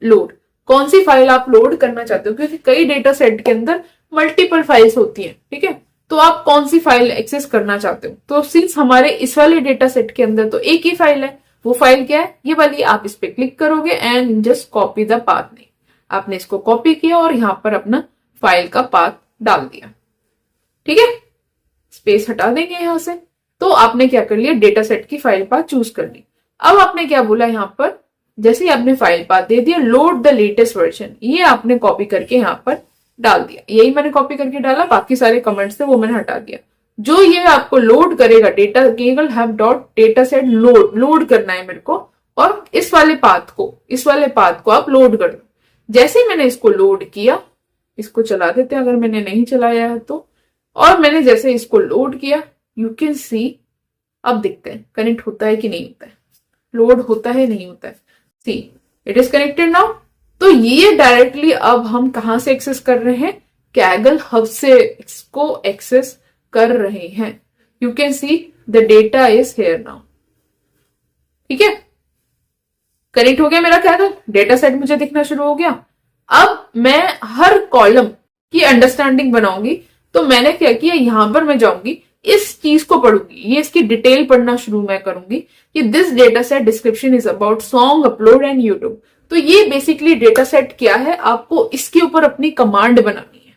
load. कौन सी फाइल आप लोड करना चाहते हो, क्योंकि कई डेटा सेट के अंदर मल्टीपल फाइल्स होती हैं, ठीक है। तो आप कौन सी फाइल एक्सेस करना चाहते हो। तो सिंस हमारे इस वाले डेटा सेट के अंदर तो एक ही फाइल है, वो फाइल क्या है, ये वाली। आप इस पे क्लिक करोगे and just copy the path. नहीं, आपने इसको कॉपी किया और यहां पर अपना फाइल का पाथ डाल दिया, ठीक है। स्पेस हटा देंगे यहां से। तो आपने क्या कर लिया, डेटा सेट की फाइल पाथ चूज कर ली। अब आपने क्या बोला यहाँ पर, जैसे ही आपने फाइल पाथ दे दिया, लोड द लेटेस्ट वर्जन, ये आपने कॉपी करके यहाँ पर डाल दिया। यही मैंने कॉपी करके डाला, बाकी सारे कमेंट्स थे वो मैंने हटा दिया। जो ये आपको लोड करेगा data, Google hub dot data set load करना है मेरे को, और इस वाले पाथ को आप लोड कर दो। जैसे ही मैंने इसको लोड किया, इसको चला देते हैं अगर मैंने नहीं चलाया है तो, और मैंने जैसे इसको लोड किया, यू कैन सी, अब दिखते हैं कनेक्ट होता है कि नहीं होता है, लोड होता है नहीं होता है। सी इट इज कनेक्टेड नाउ। तो ये डायरेक्टली अब हम कहां से एक्सेस कर रहे हैं, कैगल हब से इसको एक्सेस कर रहे हैं। You can see the data is here now, ठीक है। कनेक्ट हो गया मेरा कैगल, डेटा सेट मुझे दिखना शुरू हो गया। अब मैं हर कॉलम की अंडरस्टैंडिंग बनाऊंगी। तो मैंने क्या किया, यहां पर मैं जाऊंगी, इस चीज को पढ़ूंगी, ये इसकी डिटेल पढ़ना शुरू मैं करूंगी कि this data set description is about song upload and YouTube. तो ये बेसिकली डेटा सेट क्या है, आपको इसके ऊपर अपनी कमांड बनानी है।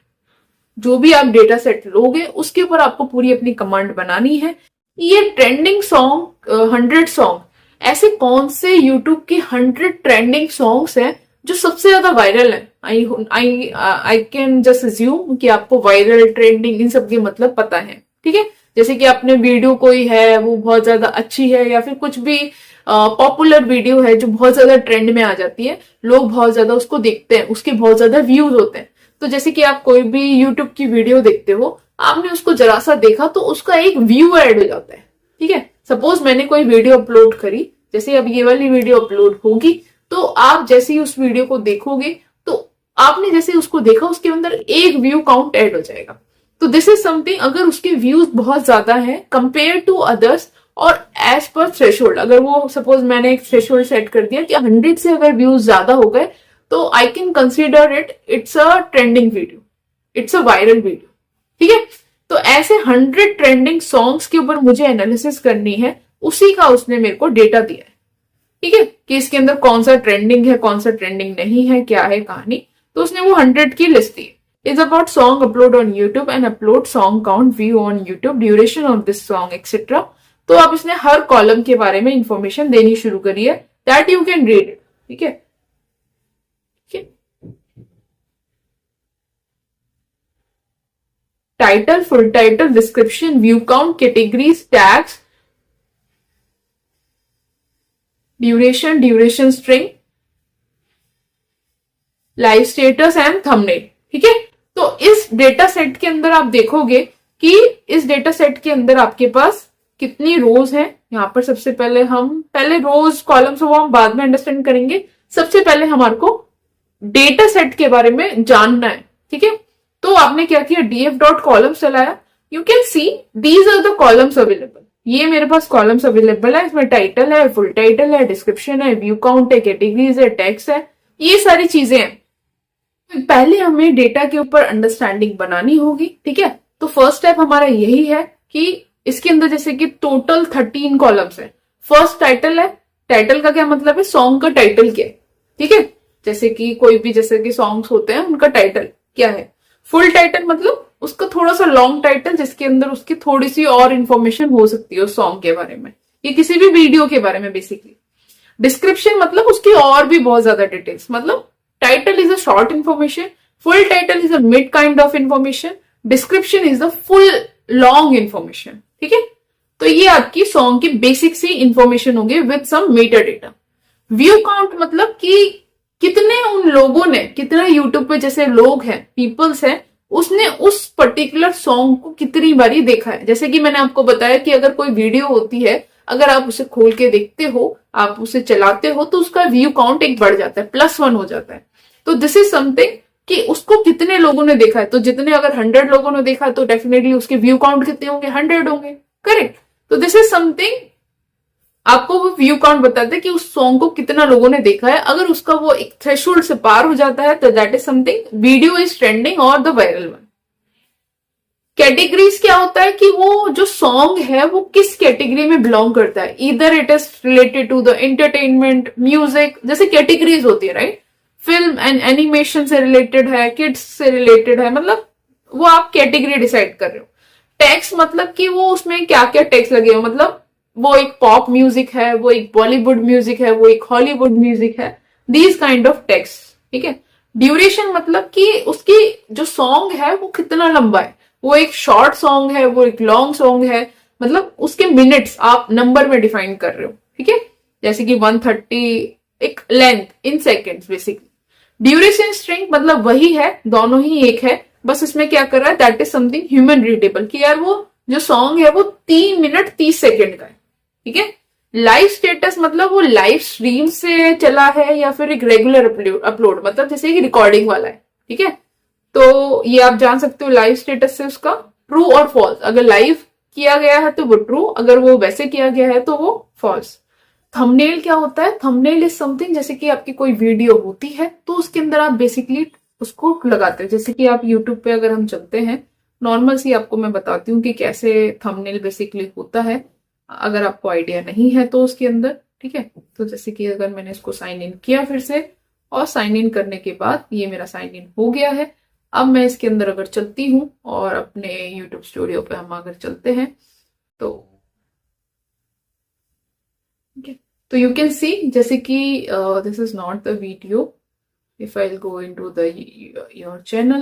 जो भी आप डेटा सेट लोगे उसके ऊपर आपको पूरी अपनी कमांड बनानी है। ये ट्रेंडिंग सॉन्ग 100 सॉन्ग, ऐसे कौन से यूट्यूब के 100 ट्रेंडिंग सॉन्ग्स हैं जो सबसे ज्यादा वायरल है। आई कैन जस्ट अज्यूम कि आपको वायरल, ट्रेंडिंग, इन सब के मतलब पता है, ठीक है। जैसे कि आपने वीडियो कोई है वो बहुत ज्यादा अच्छी है, या फिर कुछ भी पॉपुलर वीडियो है जो बहुत ज्यादा ट्रेंड में आ जाती है, लोग बहुत ज्यादा उसको देखते हैं, उसके बहुत ज्यादा व्यूज होते हैं। तो जैसे कि आप कोई भी यूट्यूब की वीडियो देखते हो, आपने उसको जरा सा देखा तो उसका एक व्यू ऐड हो जाता है, ठीक है। सपोज मैंने कोई वीडियो अपलोड करी, जैसे अब ये वाली वीडियो अपलोड होगी, तो आप जैसे ही उस वीडियो को देखोगे तो आपने जैसे उसको देखा उसके अंदर एक व्यू काउंट ऐड हो जाएगा। तो दिस इज समथिंग, अगर उसके व्यूज बहुत ज्यादा है कंपेयर टू अदर्स और एज पर थ्रेशोल्ड, अगर वो सपोज मैंने एक थ्रेशोल्ड सेट कर दिया कि 100 से अगर व्यूज ज्यादा हो गए तो I can consider it's a trending video, it's a viral video, ठीक है। तो ऐसे 100 ट्रेंडिंग सॉन्ग्स के ऊपर मुझे एनालिसिस करनी है, उसी का उसने मेरे को डेटा दिया है, ठीक है, कि इसके अंदर कौन सा ट्रेंडिंग है, कौन सा ट्रेंडिंग नहीं है, क्या है कहानी। तो उसने वो 100 की list the. Is about song upload on YouTube and upload song count, view on YouTube, duration of this song etcetera. तो आप इसने हर कॉलम के बारे में इंफॉर्मेशन देनी शुरू करी है, that you can read it. ठीक है, title, full title, description, view count, categories, tags, duration, duration string, live status and thumbnail. ठीक है, तो इस डेटा सेट के अंदर आप देखोगे कि इस डेटा सेट के अंदर आपके पास कितनी रोज हैं। यहाँ पर सबसे पहले रोज कॉलम्स वो हम बाद में अंडरस्टैंड करेंगे। सबसे पहले हमारे को डेटा सेट के बारे में जानना है। ठीक है, तो आपने क्या किया, df.columns चलाया। You can see these are the columns available. ये मेरे पास कॉलम्स अवेलेबल है, इसमें टाइटल है, फुल टाइटल है, डिस्क्रिप्शन है, व्यू काउंट है, कैटेगरीज है, टेक्स्ट है, ये सारी चीजें हैं। पहले हमें डेटा के ऊपर अंडरस्टैंडिंग बनानी होगी। ठीक है, तो फर्स्ट स्टेप हमारा यही है कि इसके अंदर जैसे कि टोटल 13 कॉलम्स है। फर्स्ट टाइटल है, टाइटल का क्या मतलब है, सॉन्ग का टाइटल क्या है। ठीक है, जैसे कि कोई भी जैसे कि सॉन्ग्स होते हैं उनका टाइटल क्या है। फुल टाइटल मतलब उसका थोड़ा सा लॉन्ग टाइटल जिसके अंदर उसकी थोड़ी सी और इंफॉर्मेशन हो सकती है उस सॉन्ग के बारे में, या किसी भी वीडियो के बारे में बेसिकली। डिस्क्रिप्शन मतलब उसकी और भी बहुत ज्यादा डिटेल्स, मतलब title is a short information, full title is a mid kind of information, description is the full long information. ठीक है, तो ये आपकी सॉन्ग की बेसिक सी इंफॉर्मेशन होगी with some meta data. View count मतलब कि कितने उन लोगों ने, कितना यूट्यूब पे जैसे लोग हैं, पीपल्स हैं, उसने उस पर्टिकुलर सॉन्ग को कितनी बारी देखा है। जैसे कि मैंने आपको बताया कि अगर कोई वीडियो होती है, अगर आप उसे खोल के देखते हो, आप उसे चलाते हो, तो उसका व्यू काउंट एक बढ़ जाता है, +1 हो जाता है। तो दिस इज समथिंग कि उसको कितने लोगों ने देखा है। तो जितने अगर 100 लोगों ने देखा तो डेफिनेटली उसके व्यू काउंट कितने होंगे, 100 होंगे। करेक्ट, तो दिस इज समथिंग आपको वो व्यू काउंट बताता है कि उस सॉन्ग को कितना लोगों ने देखा है। अगर उसका वो एक थ्रेशोल्ड से पार हो जाता है तो that is something video is trending और द वायरल वन। कैटेगरीज क्या होता है कि वो जो सॉन्ग है वो किस कैटेगरी में बिलोंग करता है। इधर it is related to the entertainment, music, जैसे कैटेगरीज होती है, राइट। फिल्म एंड एनिमेशन से रिलेटेड है, किड्स से रिलेटेड है, मतलब वो आप कैटेगरी डिसाइड कर रहे हो। टेक्स्ट मतलब कि वो उसमें क्या क्या टेक्स्ट लगे हो, मतलब वो एक पॉप म्यूजिक है, वो एक बॉलीवुड म्यूजिक है, वो एक हॉलीवुड म्यूजिक है, दीज काइंड ऑफ टेक्स्ट। ठीक है, ड्यूरेशन मतलब कि उसकी जो सॉन्ग है वो कितना लंबा है, वो एक शॉर्ट सॉन्ग है, वो एक लॉन्ग सॉन्ग है, मतलब उसके मिनट्स आप नंबर में डिफाइन कर रहे हो। ठीक है, जैसे कि 130 एक length in seconds basically. Duration string मतलब वही है, दोनों ही एक है, बस इसमें क्या कर रहा है, that is something human readable, कि यार वो जो सॉन्ग है वो 3 मिनट 30 सेकेंड का है। ठीक है, लाइव स्टेटस मतलब वो लाइव स्ट्रीम से चला है या फिर एक रेगुलर अपलोड, मतलब जैसे कि रिकॉर्डिंग वाला है। ठीक है, तो ये आप जान सकते हो लाइव स्टेटस से उसका ट्रू और फॉल्स। अगर लाइव किया गया है तो वो ट्रू, अगर वो वैसे किया गया है तो वो फॉल्स। थंबनेल क्या होता है, थंबनेल इज समथिंग जैसे कि आपकी कोई वीडियो होती है तो उसके अंदर आप बेसिकली उसको लगाते हैं। जैसे कि आप यूट्यूब पे अगर हम चलते हैं, नॉर्मल सी आपको मैं बताती हूँ कि कैसे थंबनेल बेसिकली होता है, अगर आपको आइडिया नहीं है तो उसके अंदर। ठीक है, तो जैसे कि अगर मैंने इसको साइन इन किया फिर से, और साइन इन करने के बाद ये मेरा साइन इन हो गया है। अब मैं इसके अंदर अगर चलती हूँ और अपने यूट्यूब स्टूडियो पे हम अगर चलते हैं तो तो यू कैन सी जैसे कि this is not the video. If I go into the your channel,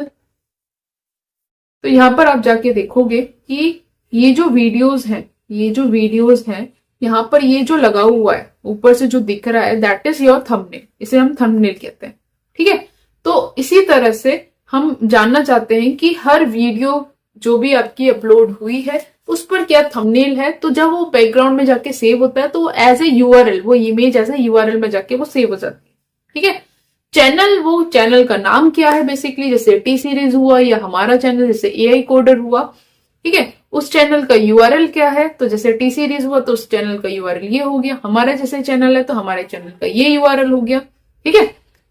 तो यहाँ पर आप जाके देखोगे कि ये जो वीडियोस हैं, यहाँ पर ये जो लगा हुआ है ऊपर से जो दिख रहा है, दैट इज योर थंबनेल। इसे हम थंबनेल कहते हैं। ठीक है, तो इसी तरह से हम जानना चाहते हैं कि हर वीडियो जो भी आपकी अपलोड हुई है उस पर क्या थंबनेल है। तो जब वो बैकग्राउंड में जाके सेव होता है तो एज ए यूआरएल, वो इमेज एज ए यूआरएल में जाके वो सेव हो जाती है। ठीक है, चैनल, वो चैनल का नाम क्या है बेसिकली, जैसे टी सीरीज हुआ या हमारा चैनल जैसे एआई कोडर हुआ। ठीक है, उस चैनल का यूआरएल क्या है, तो जैसे टी सीरीज हुआ तो उस चैनल का यूआरएल ये हो गया, हमारा जैसे चैनल है तो हमारे चैनल का ये यूआरएल हो गया। ठीक है,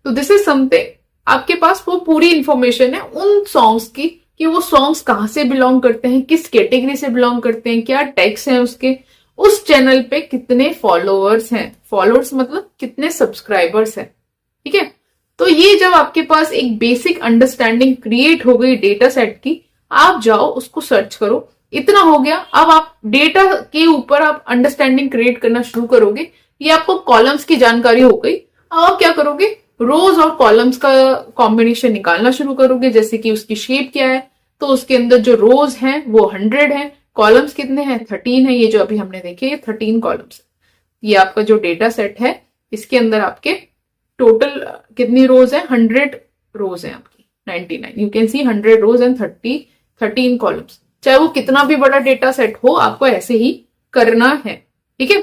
तो दिस इज समथिंग आपके पास वो पूरी इंफॉर्मेशन है उन सॉन्ग्स की, कि वो सॉन्ग्स कहाँ से बिलोंग करते हैं, किस कैटेगरी से बिलोंग करते हैं, क्या टैग्स हैं उसके, उस चैनल पे कितने फॉलोअर्स हैं, फॉलोअर्स मतलब कितने सब्सक्राइबर्स हैं। ठीक है, तो ये जब आपके पास एक बेसिक अंडरस्टैंडिंग क्रिएट हो गई डेटा सेट की, आप जाओ उसको सर्च करो इतना हो गया। अब आप डेटा के ऊपर आप अंडरस्टैंडिंग क्रिएट करना शुरू करोगे। ये आपको कॉलम्स की जानकारी हो गई। अब आप क्या करोगे, रोज और कॉलम्स का कॉम्बिनेशन निकालना शुरू करोगे, जैसे कि उसकी शेप क्या है। तो उसके अंदर जो रोज हैं वो 100 है, कॉलम्स कितने हैं 13 है। ये जो अभी हमने देखे ये 13 कॉलम्स। ये आपका जो डेटा सेट है इसके अंदर आपके टोटल कितनी रोज है, 100 रोज है आपकी, 99। You can see 100 rows and 13 columns. चाहे वो कितना भी बड़ा डेटा सेट हो, आपको ऐसे ही करना है। ठीक है,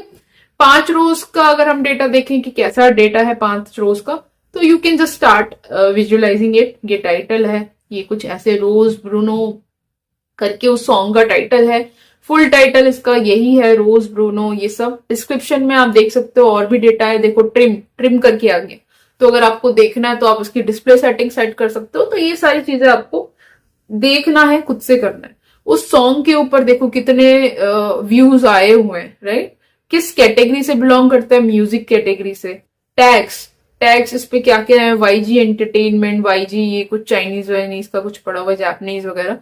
5 रोज का अगर हम डेटा देखें कि कैसा डेटा है 5 रोज का, तो you can just start visualising it. ये टाइटल है, ये कुछ ऐसे रोज ब्रूनो करके उस सॉन्ग का टाइटल है। फुल टाइटल इसका यही है, रोज ब्रूनो। ये सब डिस्क्रिप्शन में आप देख सकते हो, और भी डेटा है। देखो ट्रिम करके आ गया। तो अगर आपको देखना है तो आप उसकी डिस्प्ले सेटिंग सेट कर सकते हो। तो ये सारी चीजें आपको देखना है, खुद से करना है। उस सॉन्ग के ऊपर देखो कितने व्यूज आए हुए हैं, राइट। किस कैटेगरी से बिलोंग करता है, म्यूजिक कैटेगरी से। टैग्स टैग्स इस पे क्या क्या है, वाईजी एंटरटेनमेंट, वाईजी ये कुछ चाइनीज वाइनीज का कुछ पड़ा हुआ, जापानीज वगैरह।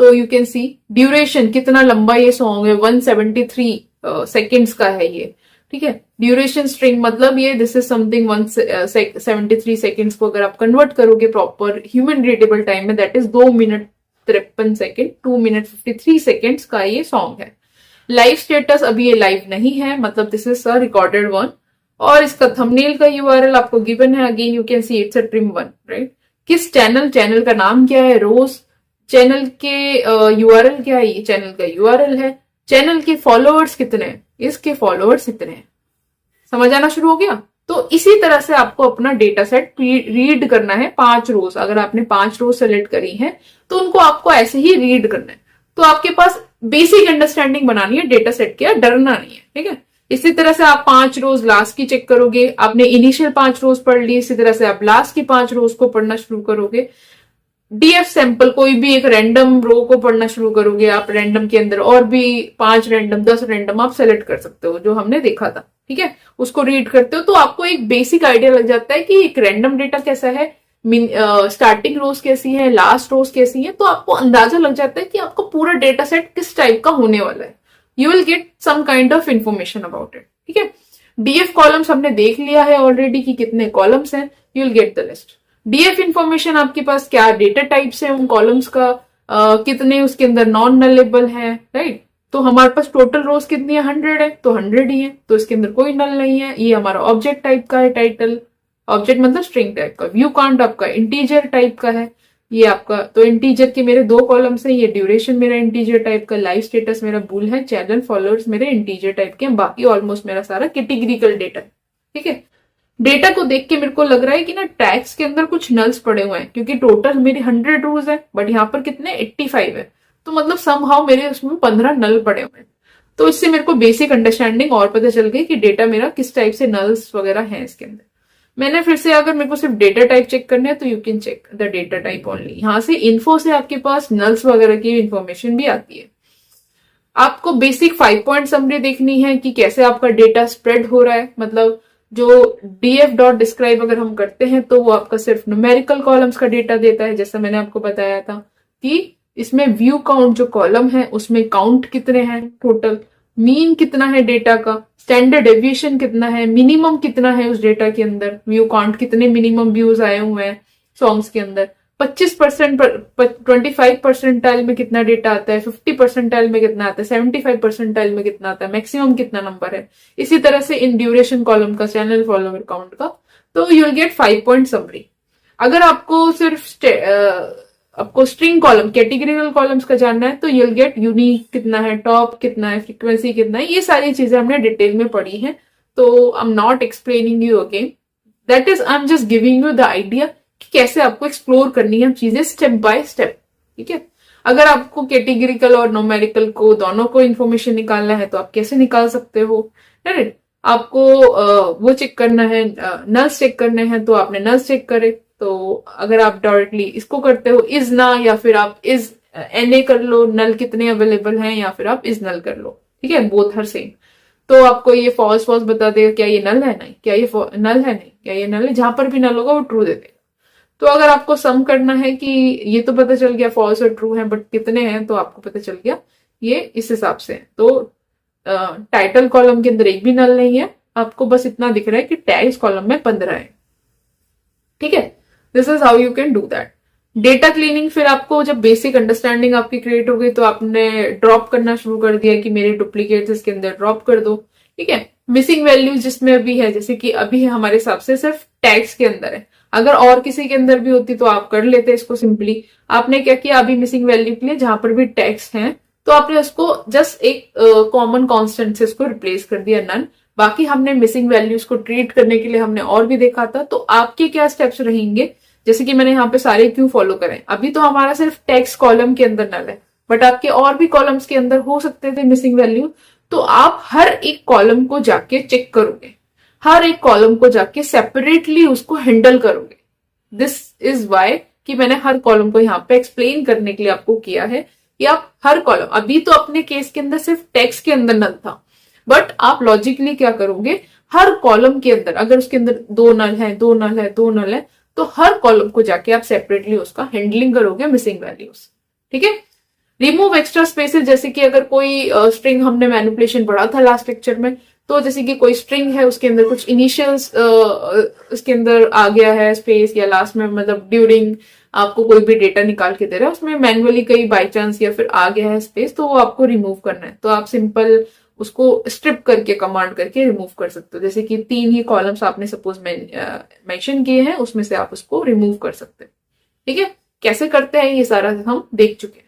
तो यू कैन सी ड्यूरेशन कितना लंबा ये सॉन्ग है, 173 सेकेंड्स का है ये। ठीक है, ड्यूरेशन स्ट्रिंग मतलब ये दिस इज समथिंग 173 सेकेंड्स को अगर आप कन्वर्ट करोगे प्रॉपर ह्यूमन रीडेबल टाइम में, that is 2 minute 53 second, 2 minute 53 seconds का ये सॉन्ग है। लाइव स्टेटस अभी ये लाइव नहीं है, मतलब this is a recorded one. और इसका थंबनेल का यूआरएल आपको गिवन है, again you can see it's a trim one, right. किस चैनल का नाम क्या है, रोज। चैनल के यूआरएल क्या है, ये चैनल का यूआरएल है। चैनल के फॉलोअर्स कितने हैं, इसके फॉलोअर्स इतने हैं। समझ आना शुरू हो गया। तो इसी तरह से आपको अपना डेटा सेट रीड करना है। 5 रोज, अगर आपने 5 रोज सेलेक्ट करी है तो उनको आपको ऐसे ही रीड करना है। तो आपके पास बेसिक अंडरस्टैंडिंग बनानी है डेटा सेट की, डरना नहीं है। ठीक है, इसी तरह से आप 5 रोज लास्ट की चेक करोगे। आपने इनिशियल 5 रोज पढ़ ली, इसी तरह से आप लास्ट की 5 रोज को पढ़ना शुरू करोगे। डीएफ सैंपल कोई भी एक रैंडम रो को पढ़ना शुरू करोगे आप। रैंडम के अंदर और भी 5 रैंडम 10 रैंडम आप सेलेक्ट कर सकते हो, जो हमने देखा था। ठीक है, उसको रीड करते हो तो आपको एक बेसिक आइडिया लग जाता है कि एक रैंडम डेटा कैसा है, स्टार्टिंग रोज कैसी है, लास्ट रोज कैसी है। तो आपको अंदाजा लग जाता है कि आपको पूरा डेटा सेट किस टाइप का होने वाला है। You will get some kind of information about it. ठीक है, डीएफ कॉलम्स हमने देख लिया है ऑलरेडी कि कितने कॉलम्स हैं। You will get the list. DF information आपके पास क्या डेटा टाइप्स है उन कॉलम्स का, कितने उसके अंदर नॉन नलेबल है, राइट। तो हमारे पास टोटल रोज कितनी है, 100 है, तो 100 ही है, तो इसके अंदर कोई नल नहीं है। ये हमारा ऑब्जेक्ट टाइप का है, टाइटल ऑब्जेक्ट मतलब स्ट्रिंग टाइप का। व्यू काउंट आपका इंटीजर टाइप का है। ये आपका तो इंटीजर के मेरे 2 कॉलम्स है। ये ड्यूरेशन मेरा इंटीजर टाइप का, लाइव स्टेटस मेरा बुल है, चैनल फॉलोअर्स मेरे इंटीजर टाइप के, बाकी ऑलमोस्ट मेरा सारा कैटेगरिकल डेटा है। ठीक है, डेटा को देख के मेरे को लग रहा है कि ना टैग्स के अंदर कुछ नल्स पड़े हुए हैं, क्योंकि टोटल मेरे 100 रोज है, बट यहाँ पर कितने 85 है। तो मतलब समहाउ मेरे उसमें 15 नल पड़े हुए हैं। तो इससे मेरे को बेसिक अंडरस्टैंडिंग और पता चल गई कि डेटा मेरा किस टाइप से नल्स वगैरह है इसके अंदर। मैंने फिर से अगर मेरे को सिर्फ डेटा टाइप चेक करना है तो you can check the data type only. यहाँ से इन्फो से आपके पास नल्स वगैरह की इंफॉर्मेशन भी आती है। आपको बेसिक 5 पॉइंट समरी देखनी है कि कैसे आपका डेटा स्प्रेड हो रहा है। मतलब जो df.describe अगर हम करते हैं तो वो आपका सिर्फ न्यूमेरिकल कॉलम्स का डेटा देता है, जैसा मैंने आपको बताया था कि इसमें व्यू काउंट जो कॉलम है उसमें काउंट कितने हैं टोटल, मीन कितना है डेटा का, स्टैंडर्ड डेविएशन कितना है, मिनिमम कितना है उस डेटा के अंदर, व्यू काउंट कितने मिनिमम व्यूज आए हुए हैं सॉन्ग्स के अंदर, 25% 25 परसेंटाइल में कितना डेटा आता है, 50 परसेंटाइल में कितना आता है, 75 परसेंटाइल में कितना आता है, मैक्सिमम कितना नंबर है। इसी तरह से इन ड्यूरेशन कॉलम का, चैनल फॉलोअर काउंट का। तो you will gate 5 point summary. अगर आपको सिर्फ आपको स्ट्रिंग कॉलम, कैटेगरिकल कॉलम्स का जानना है तो यू विल गेट यूनिक कितना है, टॉप कितना है, फ्रीक्वेंसी कितना है। ये सारी चीजें हमने डिटेल में पढ़ी है, तो आई am not explaining you again, that is I am just giving you the idea कि कैसे आपको एक्सप्लोर करनी है चीजें स्टेप बाय स्टेप। ठीक है, अगर आपको कैटेगरिकल और न्यूमेरिकल को दोनों को इन्फॉर्मेशन निकालना है तो आप कैसे निकाल सकते हो, राइट। आपको वो चेक करना है, नल्स चेक करने हैं तो आपने नल्स चेक करे। तो अगर आप डायरेक्टली इसको करते हो इज ना, या फिर आप इज एनए कर लो, नल कितने अवेलेबल हैं, या फिर आप इज नल कर लो। ठीक है, बोथ हर सेम। तो आपको ये फॉल्स फॉल्स बता देगा, क्या ये नल है, नहीं, क्या ये नल है, नहीं, क्या ये नल है। जहां पर भी नल होगा वो ट्रू दे देगा। तो अगर आपको सम करना है कि ये तो पता चल गया फॉल्स और ट्रू है, बट कितने हैं, तो आपको पता चल गया ये इस हिसाब से है। तो टाइटल कॉलम के अंदर एक भी नल नहीं है, आपको बस इतना दिख रहा है कि टैग्स कॉलम में 15 है। ठीक है, this is how you can do that. Data cleaning, फिर आपको जब बेसिक अंडरस्टैंडिंग आपकी क्रिएट हो गई तो आपने ड्रॉप करना शुरू कर दिया कि मेरे डुप्लीकेट्स इसके अंदर ड्रॉप कर दो। ठीक है, मिसिंग वैल्यूज जिसमें अभी है, जैसे कि अभी हमारे हिसाब से सिर्फ टैग्स के अंदर है, अगर और किसी के अंदर भी होती तो आप कर लेते इसको सिंपली। आपने क्या किया, अभी मिसिंग वैल्यू के लिए जहां पर भी टैग्स हैं तो आपने उसको जस्ट एक कॉमन कांस्टेंट से उसको रिप्लेस कर दिया नन। बाकी हमने मिसिंग वैल्यूज को ट्रीट करने के लिए हमने और भी देखा था। तो आपके क्या स्टेप्स रहेंगे, जैसे कि मैंने यहाँ पे सारे क्यों फॉलो करें। अभी तो हमारा सिर्फ टेक्स्ट कॉलम के अंदर नल है, बट आपके और भी कॉलम्स के अंदर हो सकते थे मिसिंग वैल्यू। तो आप हर एक कॉलम को जाके चेक करोगे, हर एक कॉलम को जाके सेपरेटली उसको हैंडल करोगे। दिस इज वाई कि मैंने हर कॉलम को यहाँ पे एक्सप्लेन करने के लिए आपको किया है कि आप हर कॉलम, अभी तो अपने केस के अंदर सिर्फ टेक्स्ट के अंदर नल था, बट आप लॉजिकली क्या करोगे, हर कॉलम के अंदर अगर उसके अंदर दो नल है, दो नल है, दो नल है, तो हर कॉलम को जाके आप सेपरेटली उसका हैंडलिंग करोगे मिसिंग वैल्यूज। ठीक है, रिमूव एक्स्ट्रा स्पेसेस, जैसे कि अगर कोई स्ट्रिंग हमने मैनिपुलेशन पढ़ा था लास्ट लेक्चर में, तो जैसे कि कोई स्ट्रिंग है उसके अंदर कुछ इनिशियल्स उसके अंदर आ गया है स्पेस, या लास्ट में मतलब ड्यूरिंग आपको कोई भी डेटा निकाल के दे रहा है उसमें मैन्युअली कहीं बाई चांस या फिर आ गया है स्पेस, तो वो आपको रिमूव करना है। तो आप सिंपल उसको स्ट्रिप करके कमांड करके रिमूव कर सकते हो। जैसे कि 3 ही कॉलम्स आपने सपोज मेंशन किए हैं, उसमें से आप उसको रिमूव कर सकते हो। ठीक है, कैसे करते हैं ये सारा हम देख चुके हैं,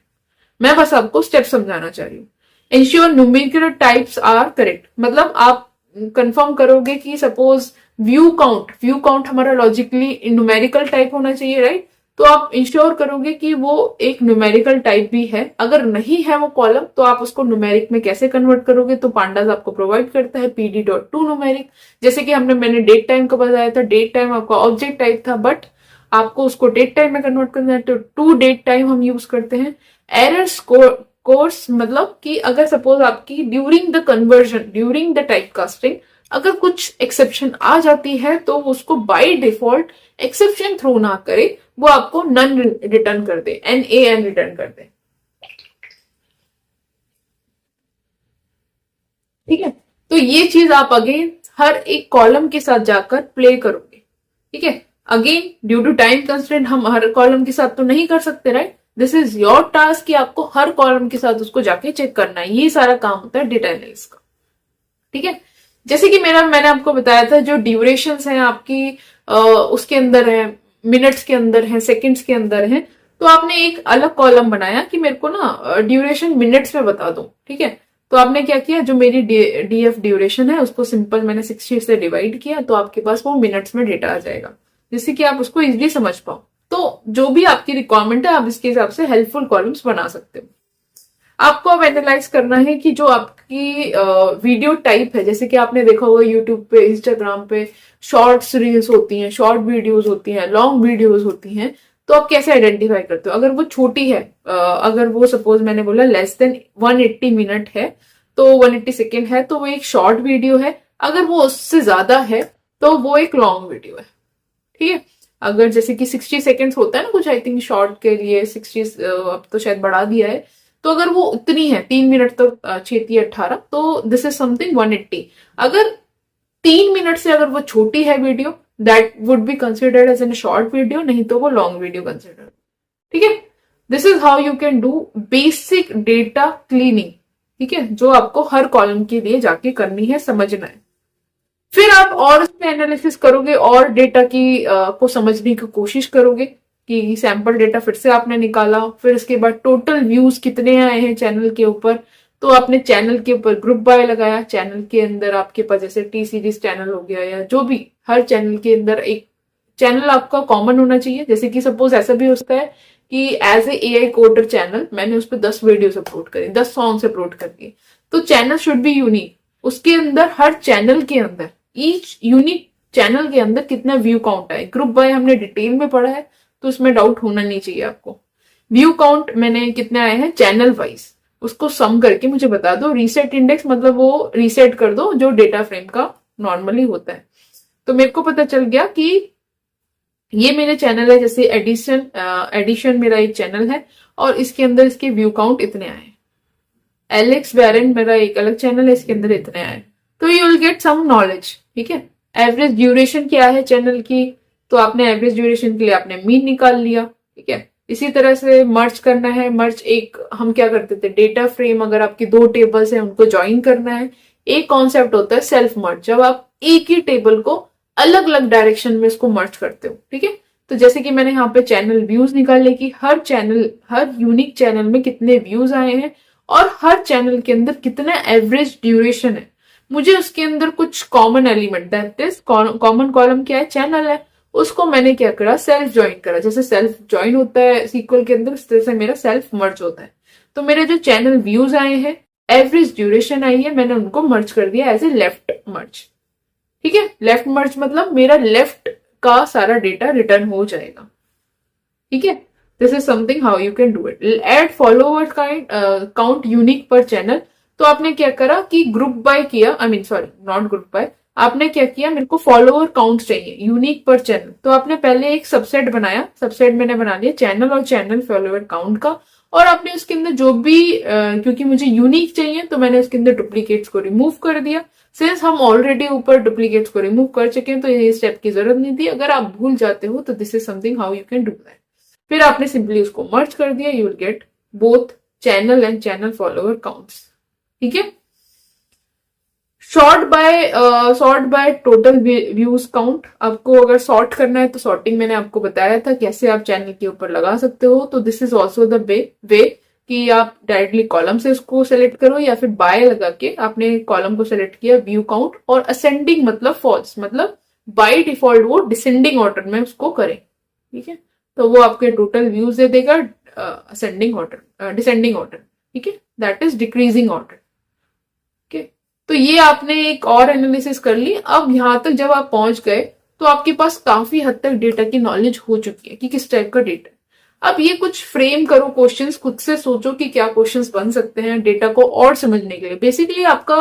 मैं बस आपको स्टेप समझाना चाह रही हूँ। Ensure numerical types are correct, मतलब आप कंफर्म करोगे कि सपोज व्यू काउंट हमारा लॉजिकली न्यूमेरिकल टाइप होना चाहिए, राइट। तो आप इंश्योर करोगे कि वो एक न्यूमेरिकल टाइप भी है। अगर नहीं है वो कॉलम तो आप उसको न्यूमेरिक में कैसे कन्वर्ट करोगे, तो पांडास आपको प्रोवाइड करता है pd.to न्यूमेरिक। जैसे कि मैंने डेट टाइम का बताया था, डेट टाइम आपका ऑब्जेक्ट टाइप था, बट आपको उसको डेट टाइम में कन्वर्ट करना है, तो टू डेट टाइम हम यूज करते हैं। एरर्स कोर्स, मतलब कि अगर सपोज आपकी during the conversion, during the type casting अगर कुछ एक्सेप्शन आ जाती है तो उसको बाय डिफॉल्ट एक्सेप्शन थ्रो ना करे, वो आपको नन रिटर्न कर दे, NaN रिटर्न कर दे। ठीक है, तो ये चीज आप अगेन हर एक कॉलम के साथ जाकर प्ले करोगे। ठीक है, again due to time constraint हम हर कॉलम के साथ तो नहीं कर सकते, right. This is your task कि आपको हर कॉलम के साथ उसको जाके चेक करना है। ये सारा काम होता है डेटा एनालिसिस का। ठीक है, जैसे कि मैंने आपको बताया था जो ड्यूरेशंस हैं आपकी उसके अंदर है, मिनट्स के अंदर है, सेकंड्स के अंदर है। तो आपने एक अलग कॉलम बनाया कि मेरे को ना ड्यूरेशन मिनट्स में बता दो। ठीक है, तो आपने क्या किया, जो मेरी डीएफ ड्यूरेशन है उसको सिंपल मैंने 60 से डिवाइड किया, तो आपके पास वो मिनट्स में डेटा आ जाएगा, जिससे कि आप उसको इजिली समझ पाओ। तो जो भी आपकी रिक्वायरमेंट है आप इसके हिसाब से हेल्पफुल कॉलम्स बना सकते हो। आपको अब एनालाइज करना है कि जो आपकी वीडियो टाइप है, जैसे कि आपने देखा होगा यूट्यूब पे, इंस्टाग्राम पे शॉर्ट्स रील्स होती हैं, शॉर्ट वीडियोस होती हैं, लॉन्ग वीडियोस होती हैं, तो आप कैसे आइडेंटिफाई करते हो। अगर वो छोटी है, अगर वो सपोज मैंने बोला लेस देन 180 मिनट है, तो 180 सेकेंड है, तो वो एक शॉर्ट वीडियो है। अगर वो उससे ज्यादा है तो वो एक लॉन्ग वीडियो है। ठीक है, अगर जैसे कि 60 सेकेंड्स होता है ना कुछ, आई थिंक शॉर्ट के लिए 60, अब तो शायद बढ़ा दिया है, तो अगर वो उतनी है 3 मिनट तक 6-18, तो दिस इज समथिंग 180। अगर 3 मिनट से अगर वो छोटी है video, that would be considered as an short video, नहीं तो वो लॉन्ग वीडियो कंसिडर्ड। ठीक है, this is how you can do basic data cleaning. ठीक है, जो आपको हर कॉलम के लिए जाके करनी है, समझना है। फिर आप और उसमें एनालिसिस करोगे और डेटा की को समझने की कोशिश करोगे कि सैंपल डेटा फिर से आपने निकाला, फिर इसके बाद टोटल व्यूज कितने आए हैं चैनल के ऊपर, तो आपने चैनल के ऊपर ग्रुप बाय लगाया। चैनल के अंदर आपके पास जैसे टी सीरीज चैनल हो गया, या जो भी, हर चैनल के अंदर एक चैनल आपका कॉमन होना चाहिए। जैसे कि सपोज ऐसा भी होता है कि as a AI coder channel, मैंने उस पर 10 वीडियोस अपलोड करी, 10 सॉन्ग्स अपलोड करके, तो चैनल शुड बी यूनिक। उसके अंदर हर चैनल के अंदर, ईच यूनिक चैनल के अंदर कितना व्यू काउंट है। ग्रुप बाय हमने डिटेल में पढ़ा है, तो उसमें डाउट होना नहीं चाहिए आपको। व्यू काउंट मैंने कितने आए हैं चैनल वाइज, उसको सम करके मुझे बता दो। रीसेट इंडेक्स मतलब वो रीसेट कर दो जो डेटा फ्रेम का नॉर्मली होता है। तो मेरे को पता चल गया कि ये मेरे चैनल है, जैसे एडिशन मेरा एक चैनल है और इसके अंदर इसके व्यू काउंट इतने आए। एलेक्स बैरन मेरा एक अलग चैनल है, इसके अंदर इतने आए, तो you will get some knowledge. ठीक है, एवरेज ड्यूरेशन क्या है चैनल की, तो आपने एवरेज ड्यूरेशन के लिए आपने मीन निकाल लिया। ठीक है, इसी तरह से मर्ज करना है, मर्ज एक हम क्या करते थे, डेटा फ्रेम अगर आपकी 2 टेबल्स है उनको ज्वाइन करना है। एक कॉन्सेप्ट होता है सेल्फ मर्ज, जब आप एक ही टेबल को अलग अलग डायरेक्शन में इसको मर्ज करते हो। ठीक है, तो जैसे कि मैंने यहाँ पे चैनल व्यूज निकाले कि हर चैनल, हर यूनिक चैनल में कितने व्यूज आए हैं और हर चैनल के अंदर कितना एवरेज ड्यूरेशन है। मुझे उसके अंदर कुछ common element, that is common column क्या है, चैनल है, उसको मैंने क्या करा, सेल्फ ज्वाइन करा। जैसे सेल्फ ज्वाइन होता है सीक्वल के अंदर, इस तरह से मेरा सेल्फ मर्ज होता है। तो मेरे जो चैनल व्यूज आए हैं, एवरेज ड्यूरेशन आई है, मैंने उनको मर्ज कर दिया एज ए लेफ्ट मर्ज। ठीक है, लेफ्ट मर्ज मतलब मेरा लेफ्ट का सारा डेटा रिटर्न हो जाएगा। ठीक है, this is something how you can do it. Add follower count unique per channel, तो आपने क्या करा कि ग्रुप बाय किया, I mean sorry not group by, आपने क्या किया, मेरे को फॉलोअर काउंट चाहिए यूनिक पर चैनल, तो आपने पहले एक सबसेट बनाया, सबसेट मैंने बना लिया चैनल और चैनल फॉलोअर काउंट का, और आपने उसके अंदर जो भी क्योंकि मुझे यूनिक चाहिए तो मैंने उसके अंदर डुप्लीकेट्स को रिमूव कर दिया। सिंस हम ऑलरेडी ऊपर डुप्लीकेट्स को रिमूव कर चुके हैं तो ये स्टेप की जरूरत नहीं थी। अगर आप भूल जाते हो तो this is something how you can do that. फिर आपने सिंपली उसको मर्ज कर दिया, you will get both channel and channel follower counts. ठीक है, sort by total views count, आपको अगर सॉर्ट करना है तो सॉर्टिंग मैंने आपको बताया था कैसे आप चैनल के ऊपर लगा सकते हो। तो this is also the way कि आप डायरेक्टली कॉलम से उसको सेलेक्ट करो या फिर बाय लगा के आपने कॉलम को सेलेक्ट किया व्यू काउंट, और असेंडिंग मतलब फॉल्स, मतलब बाय डिफॉल्ट वो डिसेंडिंग ऑर्डर में उसको करें। ठीक है, तो वो आपके टोटल व्यूज दे देगा असेंडिंग ऑर्डर, डिसेंडिंग ऑर्डर। ठीक है, दैट इज डिक्रीजिंग ऑर्डर। तो ये आपने एक और एनालिसिस कर ली। अब यहां तक जब आप पहुंच गए तो आपके पास काफी हद तक डेटा की नॉलेज हो चुकी है कि किस टाइप का डेटा है। अब ये कुछ फ्रेम करो क्वेश्चंस, खुद से सोचो कि क्या क्वेश्चंस बन सकते हैं डेटा को और समझने के लिए। बेसिकली आपका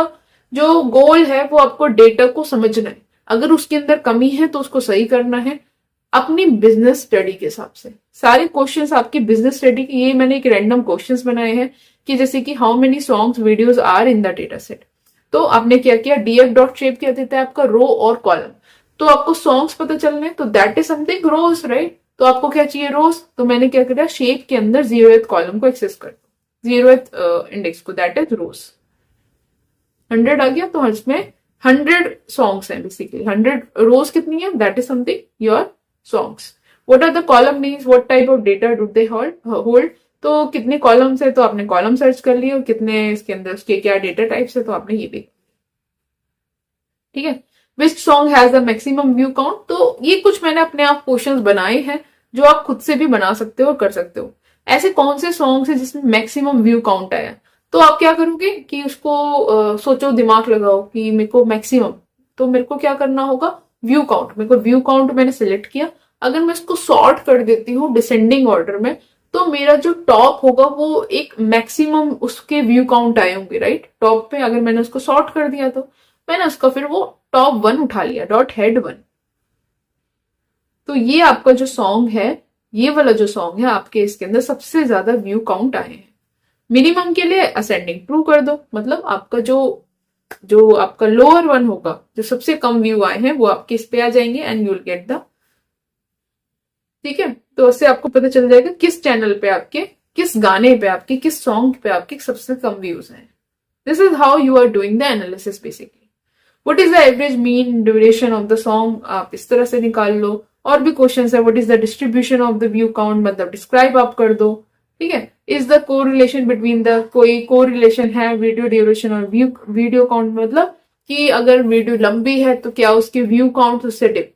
जो गोल है वो आपको डेटा को समझना है, अगर उसके अंदर कमी है तो उसको सही करना है अपनी बिजनेस स्टडी के हिसाब से। सारे क्वेश्चंस आपकी बिजनेस स्टडी के, ये मैंने एक रैंडम क्वेश्चंस बनाए हैं कि जैसे कि how many songs videos are in the data set. तो आपने क्या किया, डीएफ डॉट शेप क्या देता है आपका, रो और कॉलम। तो आपको सॉन्ग्स पता चलने, तो that is something rows, right. तो आपको क्या चाहिए, रोज। तो मैंने क्या किया, शेप के अंदर 0th कॉलम को एक्सेस कर दो, 0th इंडेक्स को, दैट इज रोज। 100 आ गया, तो इसमें 100 सॉन्ग्स हैं बेसिकली। 100 रोज कितनी है, that is something your songs. What are the column names, what type of data do they hold, तो कितने कॉलम्स है तो आपने कॉलम सर्च कर लिए, और कितने इसके अंदर उसके क्या डेटा टाइप्स है तो आपने ये भी। ठीक है, which song has the maximum view count, तो ये कुछ मैंने अपने आप क्वेश्चंस बनाए हैं जो आप खुद से भी बना सकते हो और कर सकते हो। ऐसे कौन से सॉन्ग्स है जिसमें मैक्सिमम व्यू काउंट आया, तो आप क्या करोगे कि उसको सोचो, दिमाग लगाओ कि मेरे को मैक्सिमम, तो मेरे को क्या करना होगा, व्यू काउंट। मेरे को व्यू काउंट मैंने सिलेक्ट किया। अगर मैं इसको सॉर्ट कर देती हूँ डिसेंडिंग ऑर्डर में, तो मेरा जो टॉप होगा वो एक मैक्सिमम उसके व्यू काउंट आए होंगे, राइट। टॉप पे अगर मैंने उसको सॉर्ट कर दिया तो मैंने उसका फिर वो टॉप 1 उठा लिया, डॉट हेड 1। तो ये आपका जो सॉन्ग है, ये वाला जो सॉन्ग है आपके, इसके अंदर सबसे ज्यादा व्यू काउंट आए हैं। मिनिमम के लिए असेंडिंग ट्रू कर दो, मतलब आपका जो आपका लोअर 1 होगा, जो सबसे कम व्यू आए हैं वो आपके इस पे आ जाएंगे and you will get the. ठीक है, तो उससे आपको पता चल जाएगा किस चैनल पे आपके, किस गाने पे आपके, किस सॉन्ग पे आपके सबसे कम व्यूज हैं। This is how you are doing the analysis basically. What is the average mean duration of the song, आप इस तरह से निकाल लो। और भी क्वेश्चन है, what is the distribution of the view count, मतलब डिस्क्राइब आप कर दो। ठीक है, is the correlation between the, कोई कोरिलेशन है वीडियो ड्यूरेशन और वीडियो काउंट, मतलब कि अगर वीडियो लंबी है तो क्या उसके व्यू काउंट उससे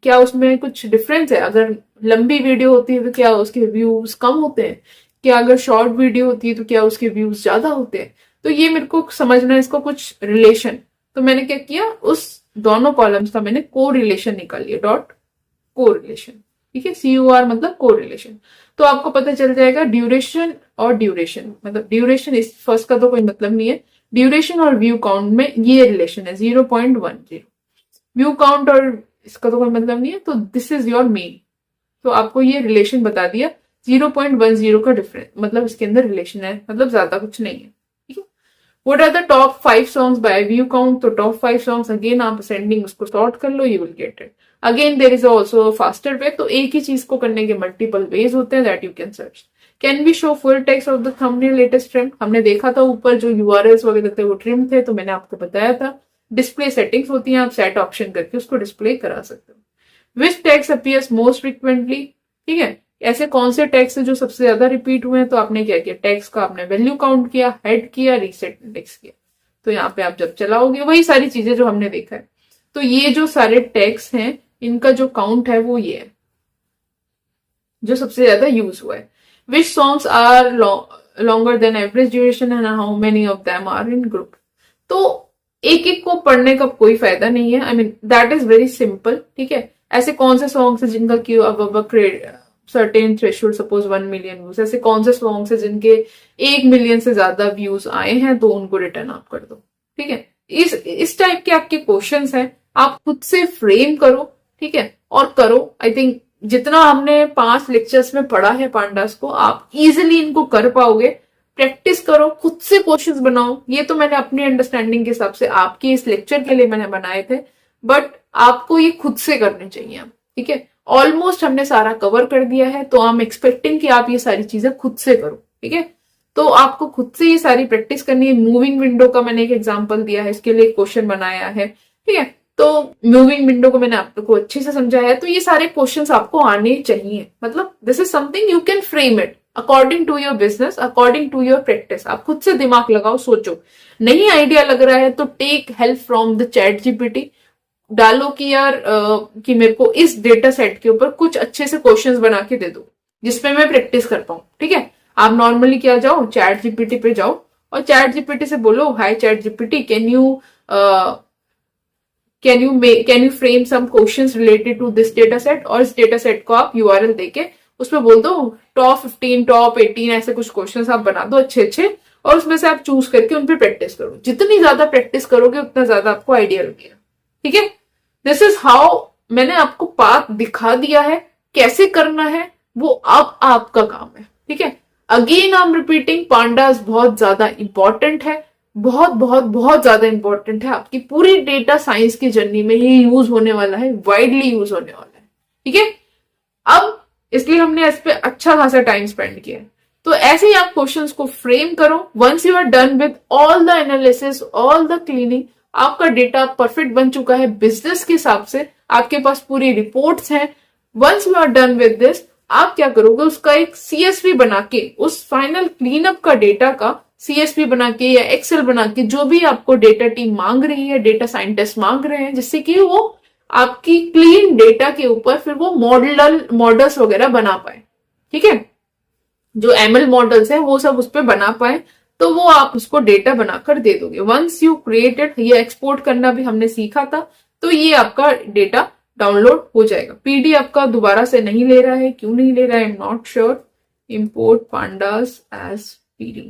क्या उसमें कुछ डिफरेंस है। अगर लंबी वीडियो होती है तो क्या उसके व्यूज कम होते हैं, क्या अगर शॉर्ट वीडियो होती है तो क्या उसके व्यूज ज्यादा होते हैं। तो ये मेरे को समझना है, इसको कुछ रिलेशन। तो मैंने क्या किया, उस दोनों कॉलम्स का मैंने को रिलेशन निकाल लिया, डॉट को रिलेशन। ठीक है, COR मतलब को रिलेशन। तो आपको पता चल जाएगा ड्यूरेशन और ड्यूरेशन, मतलब ड्यूरेशन, इस फर्स्ट का तो कोई मतलब नहीं है, ड्यूरेशन और व्यू काउंट में ये रिलेशन है 0.10। व्यू काउंट और इसका तो कोई मतलब नहीं है, तो दिस इज योर मीन। तो आपको ये रिलेशन बता दिया, 0.10 का डिफरेंस, मतलब इसके अंदर रिलेशन है, मतलब ज्यादा कुछ नहीं है। ठीक है, what are the top 5 songs by view count, तो टॉप 5 सॉन्ग्स अगेन आप असेंडिंग उसको सॉर्ट कर लो, you will get it. Again there is also faster way, तो एक ही चीज को करने के मल्टीपल वेज होते हैं that you can search. Can be show full text of the thumbnail latest trim, हमने देखा था ऊपर जो यूआरएल्स वगैरह थे वो ट्रिम थे, तो मैंने आपको बताया था। डिस्प्ले सेटिंग्स होती हैं, आप सेट ऑप्शन करके उसको डिस्प्ले करा सकते हो। विच टेक्स्ट अपीयर्स मोस्ट फ्रिक्वेंटली, ठीक है, ऐसे कौन से टेक्स्ट जो सबसे ज्यादा रिपीट हुए हैं, तो आपने क्या किया, टेक्स्ट का आपने वैल्यू काउंट किया, हेड किया, रीसेट इंडेक्स किया। तो यहाँ पे आप जब चलाओगे वही सारी चीजें जो हमने देखा है। तो ये जो सारे टेक्स्ट हैं इनका जो काउंट है वो ये है जो सबसे ज्यादा यूज हुआ है। Which songs are longer than average duration and how many of them are in group. तो एक एक को पढ़ने का कोई फायदा नहीं है, I mean that is very simple, ठीक है। ऐसे कौन से सॉन्ग्स है जिनका क्यू अब certain threshold, suppose 1 million views, ऐसे कौन से सॉन्ग्स है जिनके 1 मिलियन से ज्यादा व्यूज आए हैं, तो उनको रिटर्न आप कर दो, ठीक है। इस टाइप के आपके क्वेश्चंस हैं, आप खुद से फ्रेम करो, ठीक है, और करो। आई थिंक जितना हमने 5 लेक्चर्स में पढ़ा है पांडास को, आप इजिली इनको कर पाओगे। प्रैक्टिस करो, खुद से क्वेश्चंस बनाओ। ये तो मैंने अपनी अंडरस्टैंडिंग के हिसाब से आपके इस लेक्चर के लिए मैंने बनाए थे, बट आपको ये खुद से करने चाहिए, ठीक है। ऑलमोस्ट हमने सारा कवर कर दिया है, तो आई एम एक्सपेक्टिंग कि आप ये सारी चीजें खुद से करो, ठीक है। तो आपको खुद से ये सारी प्रैक्टिस करनी है। मूविंग विंडो का मैंने एक एग्जांपल दिया है, इसके लिए क्वेश्चन बनाया है, ठीक है। तो मूविंग विंडो को मैंने आपको अच्छे से समझाया है, तो ये सारे क्वेश्चंस आपको आने चाहिए। मतलब this is something you can frame it according to your business, according to your practice. आप खुद से दिमाग लगाओ, सोचो। नहीं आइडिया लग रहा है तो take help from the chat GPT. डालो कि यार कि मेरे को इस डेटा सेट के ऊपर कुछ अच्छे से क्वेश्चंस बना के दे दो जिसपे मैं प्रैक्टिस कर पाऊं, ठीक है। आप नॉर्मली क्या जाओ, चैट जीपीटी पे जाओ और चैट जीपीटी से बोलो, hi ChatGPT, can you frame some questions related to this data set, और इस डेटा सेट को आप यूआरएल देके उसमें बोल दो टॉप 15 टॉप 18 ऐसे कुछ क्वेश्चंस आप बना दो अच्छे अच्छे, और उसमें से आप चूज करके उन पे प्रैक्टिस करो। जितनी ज्यादा प्रैक्टिस करोगे उतना ज्यादा आपको आइडिया लगेगा, ठीक है। दिस इज हाउ, मैंने आपको पाथ दिखा दिया है, कैसे करना है वो अब आपका काम है, ठीक है। Again I am repeating, pandas बहुत ज्यादा इंपॉर्टेंट है, बहुत बहुत बहुत ज्यादा इंपॉर्टेंट है। आपकी पूरी डेटा साइंस की जर्नी में ये यूज होने वाला है, वाइडली यूज होने वाला है, ठीक है। अब इसलिए हमने इस पे अच्छा खासा टाइम स्पेंड किया। तो ऐसे ही आप क्वेश्चंस को फ्रेम करो। Once you are done with all the analysis, all the cleaning, आपका डेटा परफेक्ट बन चुका है बिजनेस के हिसाब से, आपके पास पूरी रिपोर्ट्स हैं। Once you are done with this, आप क्या करोगे, उसका एक सीएसवी बना के, उस फाइनल क्लीनअप का डेटा का सीएसवी बना के या एक्सेल बना के, जो भी आपको डेटा टीम मांग रही है, डेटा साइंटिस्ट मांग रहे हैं, जिससे कि वो आपकी क्लीन डेटा के ऊपर फिर वो मॉडल्स वगैरह बना पाए, ठीक है। जो एमएल मॉडल्स है वो सब उस पर बना पाए, तो वो आप उसको डेटा बनाकर दे दोगे। वंस यू क्रिएटेड, ये एक्सपोर्ट करना भी हमने सीखा था, तो ये आपका डेटा डाउनलोड हो जाएगा। पीडी आपका दोबारा से नहीं ले रहा है, क्यों नहीं ले रहा है, I am not sure. Import pandas as PD,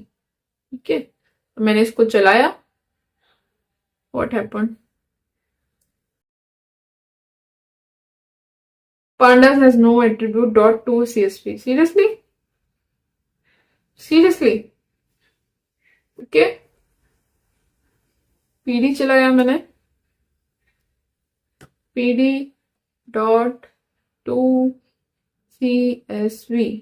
ठीक है। तो मैंने इसको चलाया, what happened, pandas has no attribute dot to csv, seriously okay. PD चलाया मैंने, पीडी डॉट टू csv,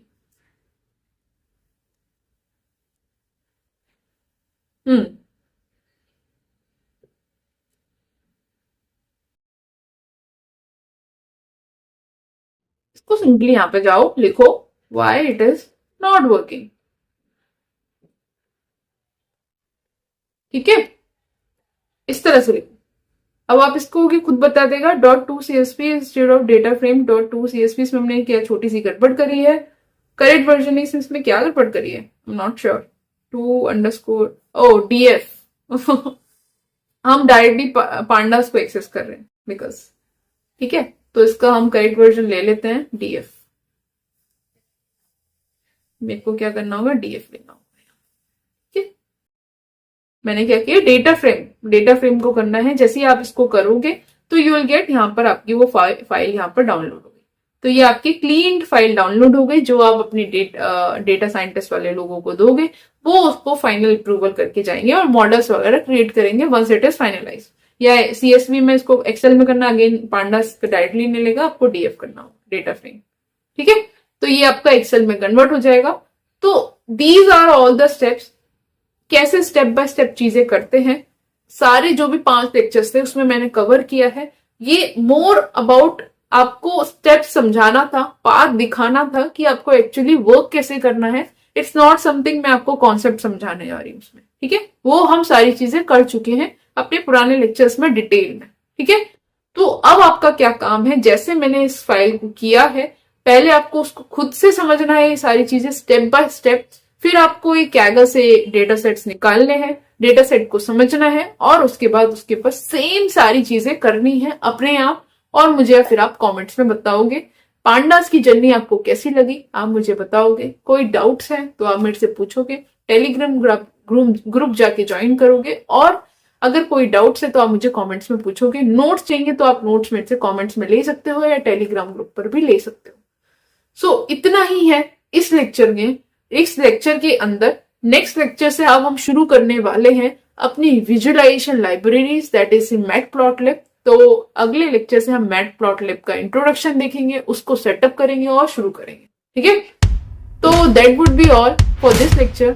इसको सिंपली यहां पे जाओ, लिखो why it is not working, ठीक है। इस तरह से लिखो। अब आप इसको कि खुद बता देगा dot to CSP instead of data frame dot to CSP. इसमें हमने क्या छोटी सी गड़बड़ करी है, करेक्ट वर्जन इसमें क्या गड़बड़ करी है, I am not sure. To underscore O DF हम डायरेक्टली पांडास को एक्सेस कर रहे हैं बिकॉज, ठीक है। तो इसका हम करेक्ट वर्जन ले लेते हैं डीएफ। मेरे को क्या करना होगा, डीएफ लेना होगा, ठीक है। मैंने क्या किया, डेटा फ्रेम को करना है। जैसे ही आप इसको करोगे तो यू विल गेट, यहाँ पर आपकी वो फाइल यहाँ पर डाउनलोड होगी। तो ये आपकी क्लीन फाइल डाउनलोड हो गई, जो आप अपनी डेटा साइंटिस्ट वाले लोगों को दोगे, वो उसको फाइनल अप्रूवल करके जाएंगे और मॉडल्स वगैरह क्रिएट करेंगे वंस इट इज फाइनलाइज। या CSV में इसको एक्सेल में करना, अगेन पांडास डायरेक्टली नहीं लेगा, आपको DF करना हो, डेटा फ्रेम। ठीक है, तो ये आपका एक्सेल में कन्वर्ट हो जाएगा। तो these are all the steps. कैसे स्टेप बाय स्टेप चीजें करते हैं, सारे जो भी 5 लेक्चर्स थे उसमें मैंने कवर किया है। ये मोर अबाउट आपको स्टेप समझाना था, पाथ दिखाना था कि आपको एक्चुअली वर्क कैसे करना है। इट्स नॉट समथिंग मैं आपको कॉन्सेप्ट समझाने जा रही हूँ उसमें। ठीक है, वो हम सारी चीजें कर चुके हैं अपने पुराने लेक्चर्स में डिटेल में। ठीक है, तो अब आपका क्या काम है, जैसे मैंने इस फाइल को किया है, पहले आपको उसको खुद से समझना है ये सारी चीजें स्टेप बाय स्टेप। फिर आपको एक कैगल से डेटा सेट्स निकालने हैं, डेटा सेट को समझना है, और उसके बाद उसके ऊपर सेम सारी चीजें करनी है अपने आप। और मुझे फिर आप कमेंट्स में बताओगे पांडास की जर्नी आपको कैसी लगी, आप मुझे बताओगे। कोई डाउट्स है तो आप मेरे से पूछोगे, टेलीग्राम ग्रुप जाके ज्वाइन करोगे, और अगर कोई डाउट्स है तो आप मुझे कमेंट्स में पूछोगे। नोट्स चाहिए तो आप नोट्स मेरे से कमेंट्स में ले सकते हो, या टेलीग्राम ग्रुप पर भी ले सकते हो। सो इतना ही है इस लेक्चर में। इस लेक्चर के अंदर नेक्स्ट लेक्चर से अब हम शुरू करने वाले हैं अपनी visualization libraries, that is in matplotlib. तो अगले लेक्चर से हम मैटप्लॉटलिब का इंट्रोडक्शन देखेंगे, उसको सेटअप करेंगे और शुरू करेंगे। ठीक है, तो that would be all for this lecture.